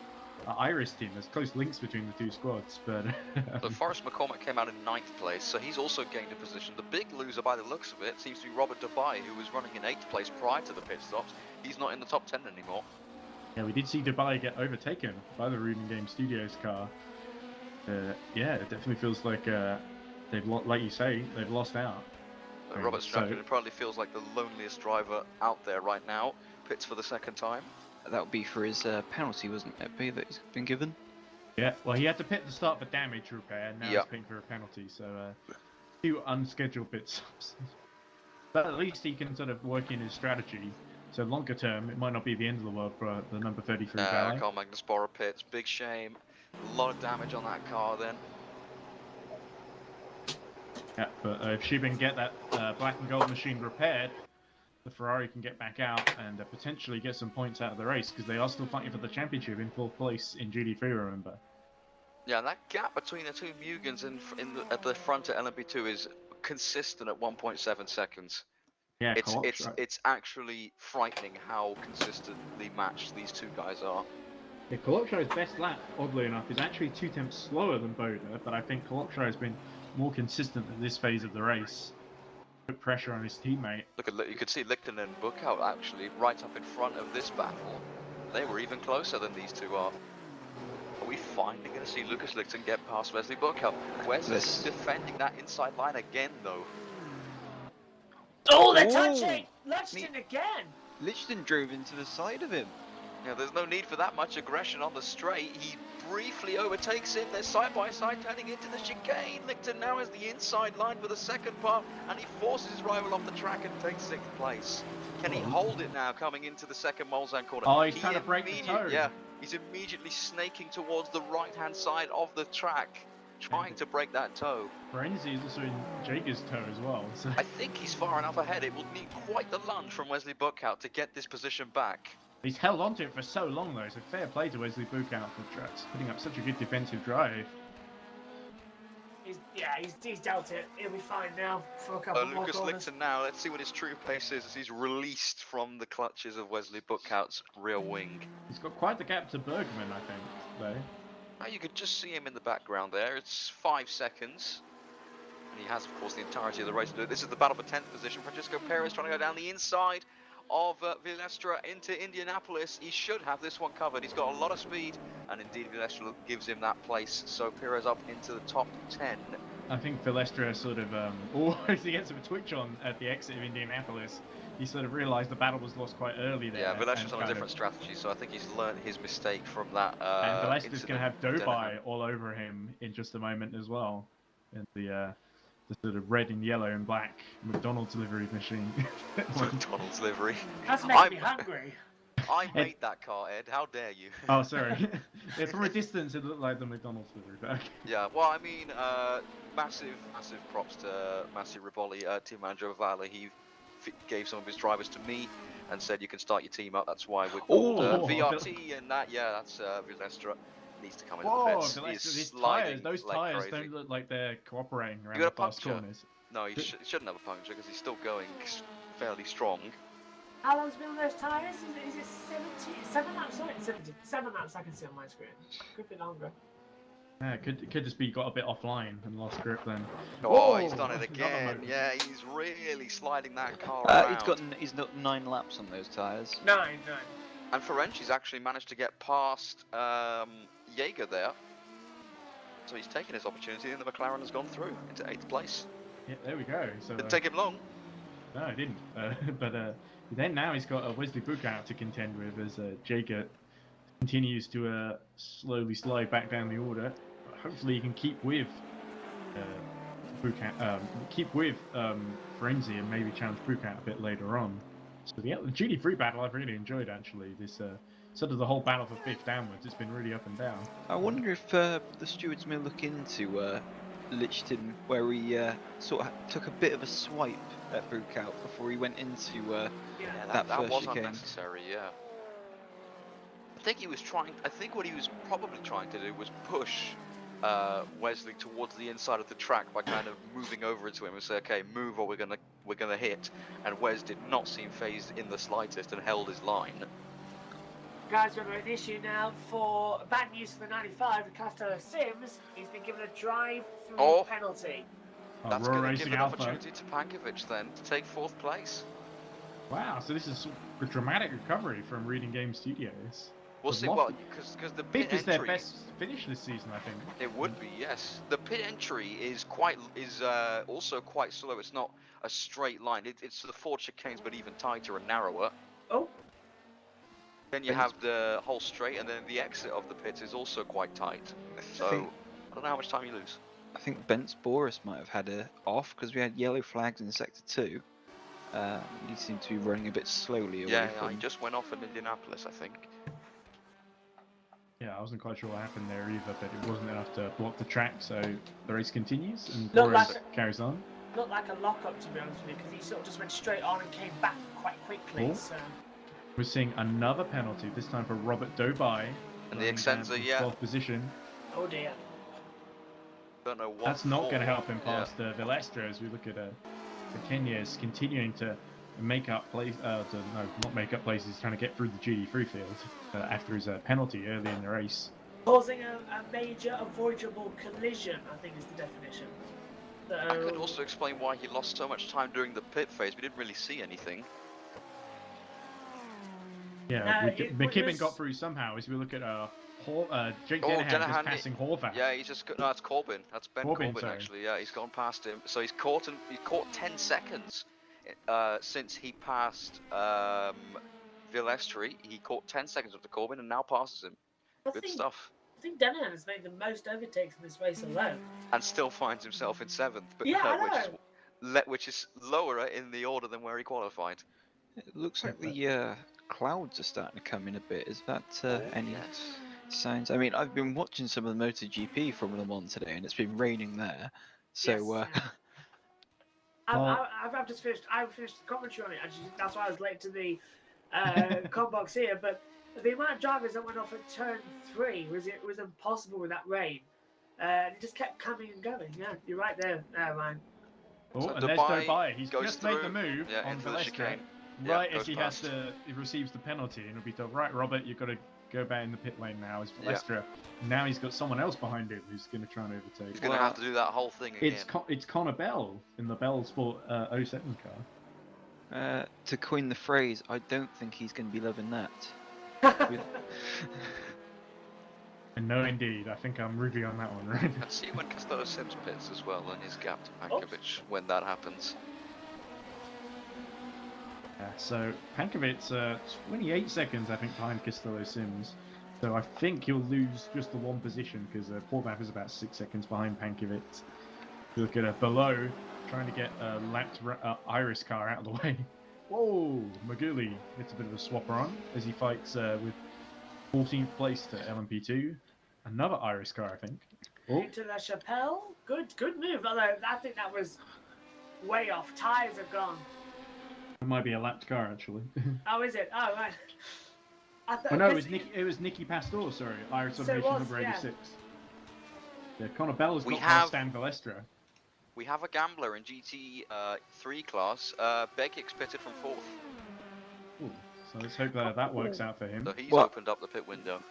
Iris team. There's close links between the two squads, but So Forrest McCormick came out in 9th place, so he's also gained a position. The big loser by the looks of it seems to be Robert Dubai, who was running in 8th place prior to the pit stops. He's not in the top 10 anymore. yeah, we did see Dubai get overtaken by the Rudin Game Studios car. Yeah, it definitely feels like like you say, they've lost out. Robert So- Stratton probably feels like the loneliest driver out there right now. Pits for the 2nd time. That would be for his penalty, wasn't it, B, that he's been given? Yeah, well, he had to pit the start for damage repair, and now Yeah. he's pitting for a penalty, so 2 unscheduled pit stops. But at least he can sort of work in his strategy. So longer term, it might not be the end of the world for the number 33 Valet. Carl Magnus Bora pits, big shame. A lot of damage on that car then. Yeah, but if Sheba can get that black and gold machine repaired, the Ferrari can get back out and potentially get some points out of the race, because they are still fighting for the championship in 4th place in GD3, remember. Yeah, that gap between the two Mugans at the front at LMP2 is consistent at 1.7 seconds. Yeah, It's actually frightening how consistently matched these two guys are. Yeah, Kolokshai's best lap, oddly enough, is actually 2 tenths slower than Boda, but I think Kolokshai has been more consistent at this phase of the race. Put pressure on his teammate. You could see Lichten and Buckout actually right up in front of this battle. They were even closer than these two are. Are we finally going to see Lucas Lichten get past Wesley Buckout? Wesley's defending that inside line again, though. Oh, they're Oh! touching! Luxton again! Lichten drove into the side of him. Yeah, there's no need for that much aggression on the straight. He briefly overtakes him. They're side by side turning into the chicane. Lichten now has the inside line for the second part, and he forces his rival off the track and takes 6th place. Can he hold it now coming into the second Molzan corner? Oh, he's trying to break the toe. Yeah, he's immediately snaking towards the right-hand side of the track, trying to break that toe. Frenzy is also in Jaeger's toe as well. So. I think he's far enough ahead. It will need quite the lunge from Wesley Buckout to get this position back. He's held on to it for so long though, so fair play to Wesley Buckout for putting up such a good defensive drive. He's dealt it. He'll be fine now for a couple more Lucas corners. Lichten now, let's see what his true pace is as he's released from the clutches of Wesley Buckout's rear wing. He's got quite the gap to Bergman, I think, though. Now you could just see him in the background there. It's 5 seconds. And he has, of course, the entirety of the race to do it. This is the battle for 10th position. Francisco Perez trying to go down the inside of Villestra into Indianapolis. He should have this one covered. He's got a lot of speed, and indeed Villestra gives him that place. So Perez up into the top 10 I think Filestra sort of always he gets a twitch on at the exit of Indianapolis. He sort of realised the battle was lost quite early there. Yeah, Valestra's and on a kind different strategy, so I think he's learned his mistake from that. and Valestra's going to have incident. Dobai all over him in just a moment as well. And the sort of red and yellow and black McDonald's delivery machine. McDonald's livery. That's making me hungry. I made that car, Ed. How dare you? Oh, sorry. Yeah, from a distance, it looked like the McDonald's delivery bag. Yeah, well, I mean, massive props to Massi Rivoli, team manager of Valor. He gave some of his drivers to me and said you can start your team up. That's why we're called VRT and that. Yeah, that's Vilestra. Needs to come into the pits. These tires, those tires don't look like they're cooperating around the fast corners. No, he shouldn't have a puncture because he's still going fairly strong. How long's been on those tyres? Is it 7 laps? Sorry, 70. 7 laps I can see on my screen. Could be longer. Yeah, could just be got a bit offline and lost grip then. Oh, he's done it again. Yeah, he's really sliding that car around. He's got 9 laps on those tyres. 9. And Ferenci's actually managed to get past Jaeger there. So he's taken his opportunity and the McLaren has gone through into 8th place. Yeah, there we go. So Didn't take him long. No, it didn't. But then now he's got Wesley Bukout to contend with as Jaeger continues to slowly slide back down the order. Hopefully he can keep with Frenzy and maybe challenge Bukout a bit later on. So the GT3 battle I've really enjoyed actually. This sort of the whole battle for 5th downwards. It's been really up and down. I wonder if the stewards may look into Lichton, where he sort of took a bit of a swipe at Bukout before he went into that first was chicane. Unnecessary. Yeah. I think what he was probably trying to do was push Wesley towards the inside of the track by kind of moving over into him and say, okay, move or we're gonna hit. And Wes did not seem phased in the slightest and held his line. Guys, we're an issue now for bad news for the 95. Castello Sims, he's been given a drive-through penalty. That's going to give an opportunity to Pankovic then to take 4th place. Wow, so this is a dramatic recovery from Reading Game Studios. We'll see, well, because the pit 5th is their entry... best finish this season, I think. It would be, yes. The pit entry is also quite slow. It's not a straight line. It's the 4 chicanes, but even tighter and narrower. Oh. Then you have the whole straight, and then the exit of the pit is also quite tight. So, I don't know how much time you lose. I think Bence Boris might have had a off because we had yellow flags in sector 2. He seemed to be running a bit slowly away from... he just went off in Indianapolis, I think. Yeah, I wasn't quite sure what happened there either, but it wasn't enough to block the track, so the race continues and Boris carries on. Looked like a lock-up, to be honest with you, because he sort of just went straight on and came back quite quickly. So. We're seeing another penalty, this time for Robert Dobai. And the Excenza, 12th position. Oh dear. Don't know what. That's not going to help him past Vilestra as we look at Kenya's continuing to make up places, not make up places, trying to get through the GT3 field after his penalty early in the race. Causing a major avoidable collision, I think is the definition. So... I could also explain why he lost so much time during the pit phase. We didn't really see anything. Yeah, McKibben got through somehow as we look at Jake Dennehan just passing Horvath. Yeah, he's just no, that's Corbin. That's Ben Corbin actually. Yeah, he's gone past him. So he's caught 10 seconds since he passed Vilestri. He caught 10 seconds of the Corbin and now passes him. Good stuff. I think Dennehan has made the most overtakes in this race alone. And still finds himself in 7th, but which is lower in the order than where he qualified. It looks like the clouds are starting to come in a bit. Is that any signs? I mean, I've been watching some of the MotoGP from Le Mans today, and it's been raining there. So I've just finished. I finished the commentary on it. Actually, that's why I was late to the com box here. But the amount of drivers that went off at turn 3 was impossible with that rain. It just kept coming and going. Yeah, you're right there, Ryan. Oh, so and there's Dubai. He's just made the move on Vilestra. Right as he receives the penalty, and he'll be told, right, Robert, you've got to go back in the pit lane now as Vilestra. Now he's got someone else behind him who's going to try and overtake. He's going to have to do that whole thing again. It's Connor Bell in the Bell Sport 07 car. To coin the phrase, I don't think he's going to be loving that. No, indeed. I think I'm Ruby on that one, right? Let's see when Costello Sims pits as well and his gap to Pankovic when that happens. So Pankovic's 28 seconds, I think, behind Costello Sims. So I think he'll lose just the one position because Portmap is about 6 seconds behind Pankovic. You look at below, trying to get a lapped Iris car out of the way. Whoa, Maguli gets a bit of a swapper on as he fights with 14th place to LMP2. Another Iris car, I think. Oh, Into La Chapelle. Good move. Although I think that was way off. Tyres have gone. it might be a lapped car actually. Oh, is it? Oh, right. I thought, Oh no, it was Nicky Pastor, sorry. Irish So it Automation was, number yeah. 86. Yeah, Connor Bell has We got have- Stan Balestra. We have a gambler in GT3 class. Begix pitted from 4th, Ooh, so let's hope that works out for him. so he's Well- opened up the pit window.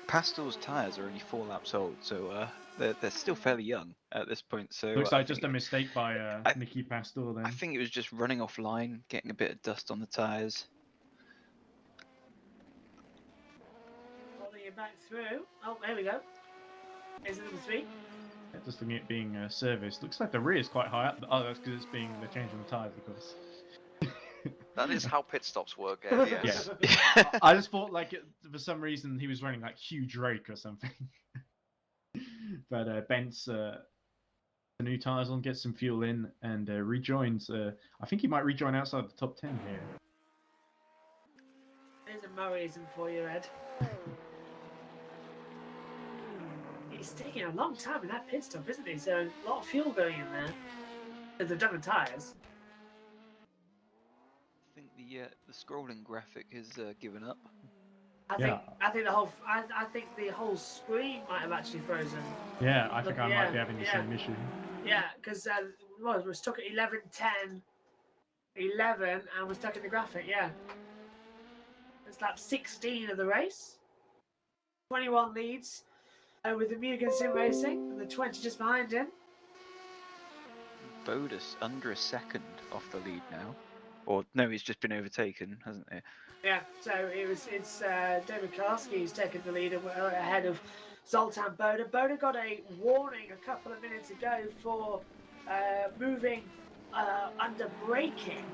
Pastor's tyres are only 4 laps old, so they're still fairly young at this point. So Looks I like just a think- mistake by I- Nicky Pastor then. I think it was just running offline, getting a bit of dust on the tyres. Following it back through. Oh, there we go. Here's the number 3. Yeah, just looking at being serviced. Looks like the rear is quite high up. Oh, that's because they're changing the tyres, of course. That is how pit stops work, yes. I just thought like for some reason he was running like huge rake or something. But Bent's the new tyres on, gets some fuel in, and rejoins. I think he might rejoin outside the top 10 here. There's a Murrayism for you, Ed. He's taking a long time in that pit stop, isn't he? So a lot of fuel going in there. Because they've done the tyres. I think the scrolling graphic has given up. I think the whole screen might have actually frozen. Yeah, I think I Yeah, might be having the yeah. same issue. Yeah, because we're stuck at 11, 10, 11, and we're stuck in the graphic. Yeah, it's lap 16 of the race. 21 leads with the Mugen Sim Racing, and the 20 just behind him. Bodus under a second off the lead now. Or no, he's just been overtaken, hasn't he? Yeah, so it's David Karski who's taken the lead ahead of Zoltan Boda. Boda got a warning a couple of minutes ago for moving under braking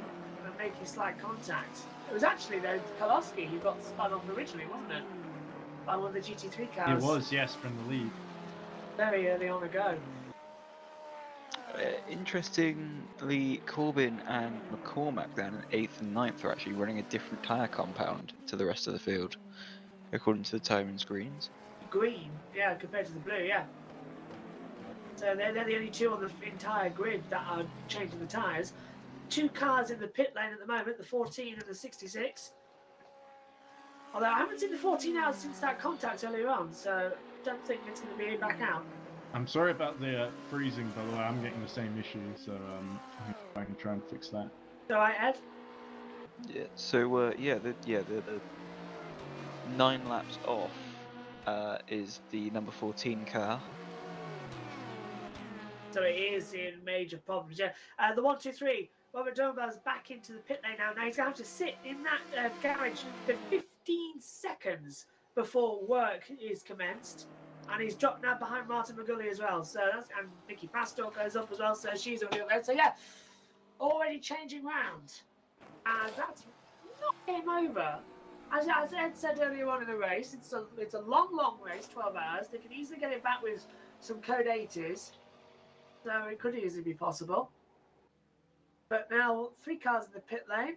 and making slight contact. It was actually though Karski who got spun off originally, wasn't it? By one of the GT3 cars. It was, yes, from the lead. Very early on ago. Interestingly, Corbin and McCormack down in 8th and 9th are actually running a different tyre compound to the rest of the field, according to the timing screens. Green, yeah, compared to the blue, yeah. So they're the only two on the entire grid that are changing the tyres. 2 cars in the pit lane at the moment, the 14 and the 66. Although I haven't seen the 14 out since that contact earlier on, so don't think it's going to be back out. I'm sorry about the freezing, by the way. I'm getting the same issue, so I can try and fix that. So I Ed? Yeah. So the 9 laps off is the number 14 car. So it is in major problems. Yeah. The 1, 2, 3. Robert Dunbar's back into the pit lane now. Now he's going to have to sit in that garage for 15 seconds before work is commenced. And he's dropped now behind Martin Magulli as well. So that's, and Nikki Pastor goes up as well. So she's already up there. So yeah, already changing round. And that's not game over. As Ed said earlier on in the race, it's a long race, 12 hours. They can easily get it back with some code 80s. So it could easily be possible. But now 3 cars in the pit lane.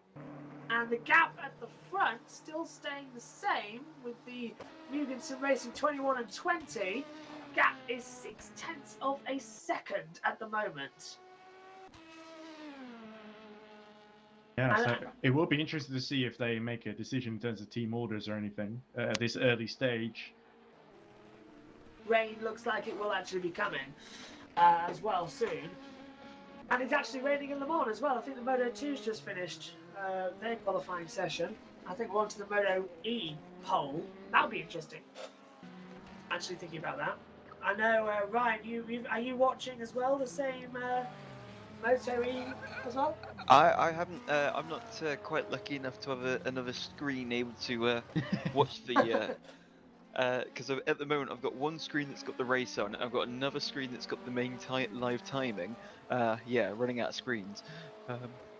And the gap at the front still staying the same with the Mugen Sim Racing 21 and 20. Gap is 0.6 of a second at the moment. Yeah, so it will be interesting to see if they make a decision in terms of team orders or anything at this early stage. Rain looks like it will actually be coming as well soon. And it's actually raining in Le Mans as well. I think the Moto 2's just finished their qualifying session. I think we're on to the Moto E pole. That'll be interesting. Actually thinking about that. I know, Ryan, are you watching as well, the same Moto E as well? I haven't. I'm not quite lucky enough to have another screen able to watch the because at the moment I've got one screen that's got the race on, I've got another screen that's got the main live timing. Yeah, running out of screens.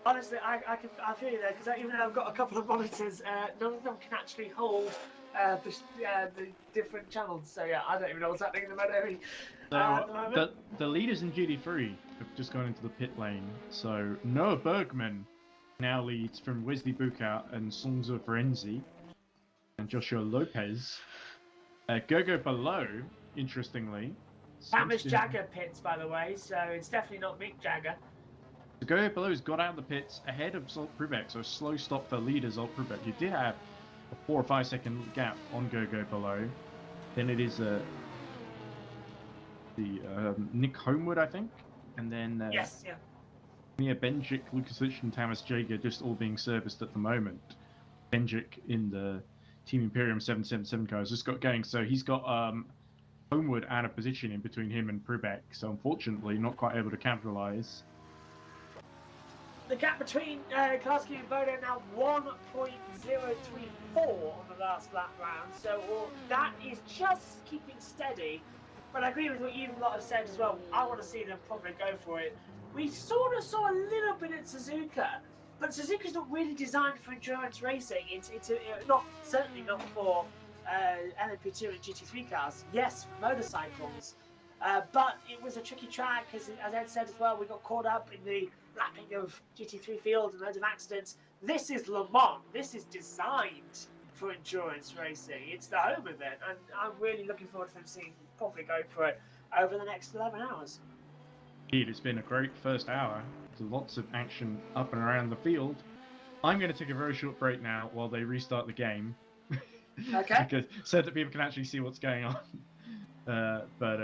Honestly, I feel you there because even though I've got a couple of monitors, none of them can actually hold the different channels. So yeah, I don't even know what's happening in the motor at the moment. So the leaders in GT3 have just gone into the pit lane. So Noah Bergman now leads from Wesley Bukout and Songza Ferenzi and Joshua Lopez. Gogo below, interestingly. Thomas Jagger pits, by the way, so it's definitely not Mick Jagger. Gogo below's got out of the pits ahead of Zolt Prubek, so a slow stop for leader Zolt Prubek. You did have a 4 or 5 second gap on Gogo below. Then it is Nick Homewood, I think, and then Yes, yeah. Mia Benjic, Lukasic, and Thomas Jager just all being serviced at the moment. Benjic in the Team Imperium 777 car has just got going, so he's got Homewood out of position in between him and Prubek, so unfortunately not quite able to capitalise. The gap between Klasky and Bodo now 1.034 on the last lap round, so that is just keeping steady. But I agree with what you lot have said as well. I want to see them probably go for it. We sort of saw a little bit at Suzuka, but Suzuka's not really designed for endurance racing. It's not certainly not for LMP2 and GT3 cars. Yes, for motorcycles. But it was a tricky track, as Ed said as well. We got caught up in the lapping of GT3 field and loads of accidents. This is Le Mans. This is designed for endurance racing. It's the home of it, and I'm really looking forward to them seeing probably go for it over the next 11 hours. Indeed, it's been a great first hour. There's lots of action up and around the field. I'm going to take a very short break now while they restart the game. Okay. Because so that people can actually see what's going on. But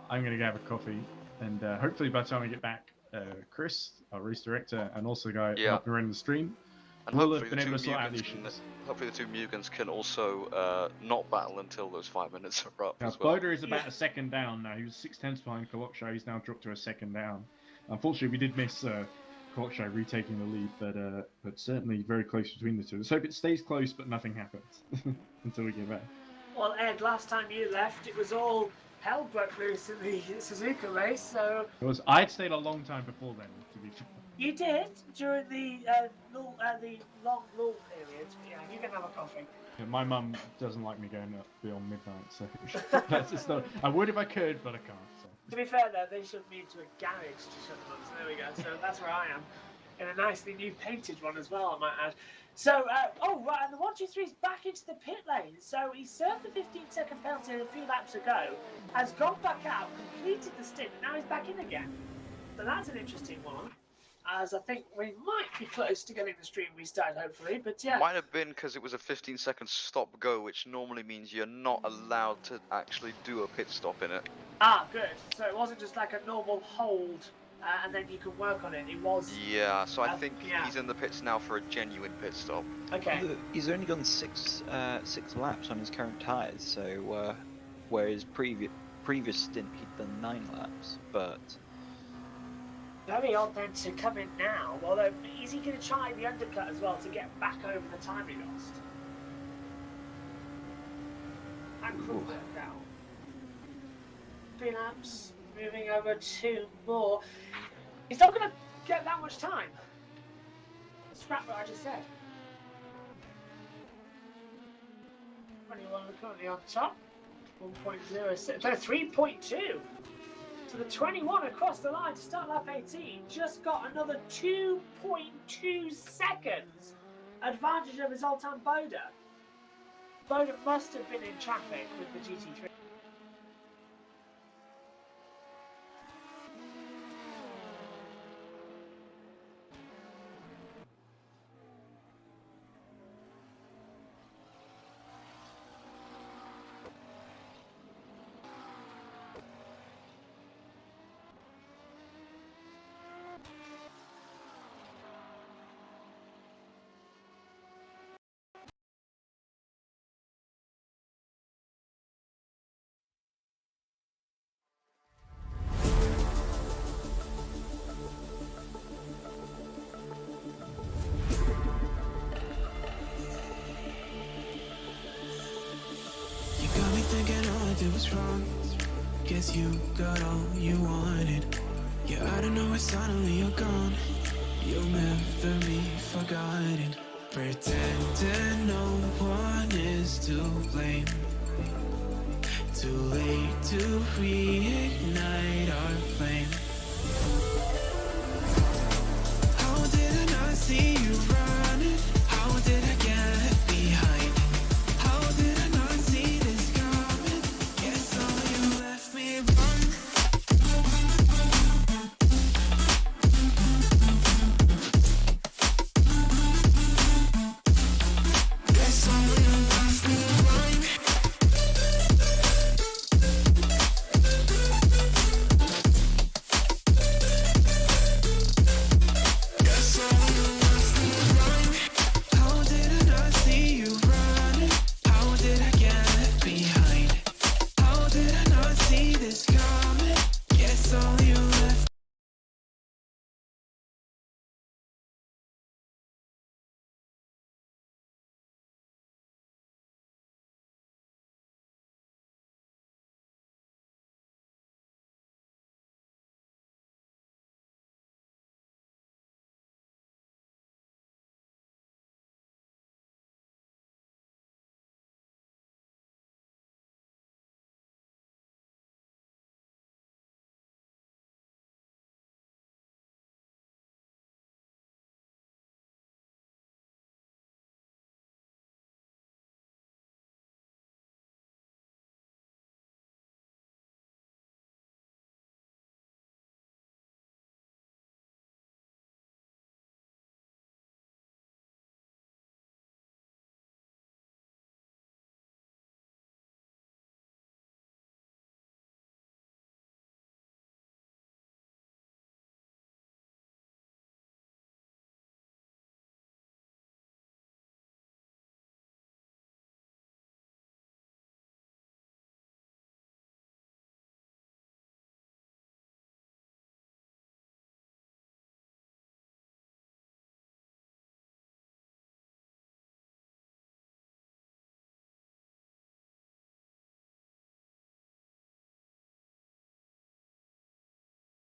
I'm going to go have a coffee, and hopefully by the time I get back, Chris, our race director, and also the guy helping run the stream, and will have been able to sort out the issues. Hopefully the two Mugans can also not battle until those 5 minutes are up Now, as well. Boda is about a second down now. He was 6/10 behind Kolokshai. He's now dropped to a second down. Unfortunately, we did miss Kolokshai retaking the lead, but certainly very close between the two. Let's hope it stays close, but nothing happens until we get back. Well, Ed, last time you left, it was all hell broke loose in the Suzuka race, so... I'd stayed a long time before then, to be fair. You did, during the long lull period. Yeah, you can have a coffee. Yeah, my mum doesn't like me going up beyond midnight, so that's just not... I would if I could, but I can't. So. To be fair, though, they shoved me into a garage to shut them up, so there we go. So that's where I am. In a nicely new painted one as well, I might add. So, oh, right, and the 1-2-3 is back into the pit lane. So he served the 15-second penalty a few laps ago, has gone back out, completed the stint, and now he's back in again. So that's an interesting one, as I think we might be close to getting the stream restarted, hopefully, but yeah. Might have been because it was a 15-second stop-go, which normally means you're not allowed to actually do a pit stop in it. Ah, good. So it wasn't just like a normal hold, and then you can work on it. It was... Yeah, so I think he's in the pits now for a genuine pit stop. Okay. He's only done six laps on his current tyres, so whereas previous stint he'd done 9 laps, but... Very odd then to come in now, although is he going to try the undercut as well to get back over the time he lost? And could work out. 3 laps, moving over 2 more. He's not going to get that much time. Scrap what I just said. 21 currently on top. 1.06, no, 3.2. So the 21 across the line to start lap 18 just got another 2.2 seconds advantage over Zoltan Boda. Boda must have been in traffic with the GT3. Guess you got all you wanted. Yeah, I don't know why suddenly you're gone. You'll never be forgotten. Pretending no one is to blame. Too late to reignite our flame. How did I not see you right?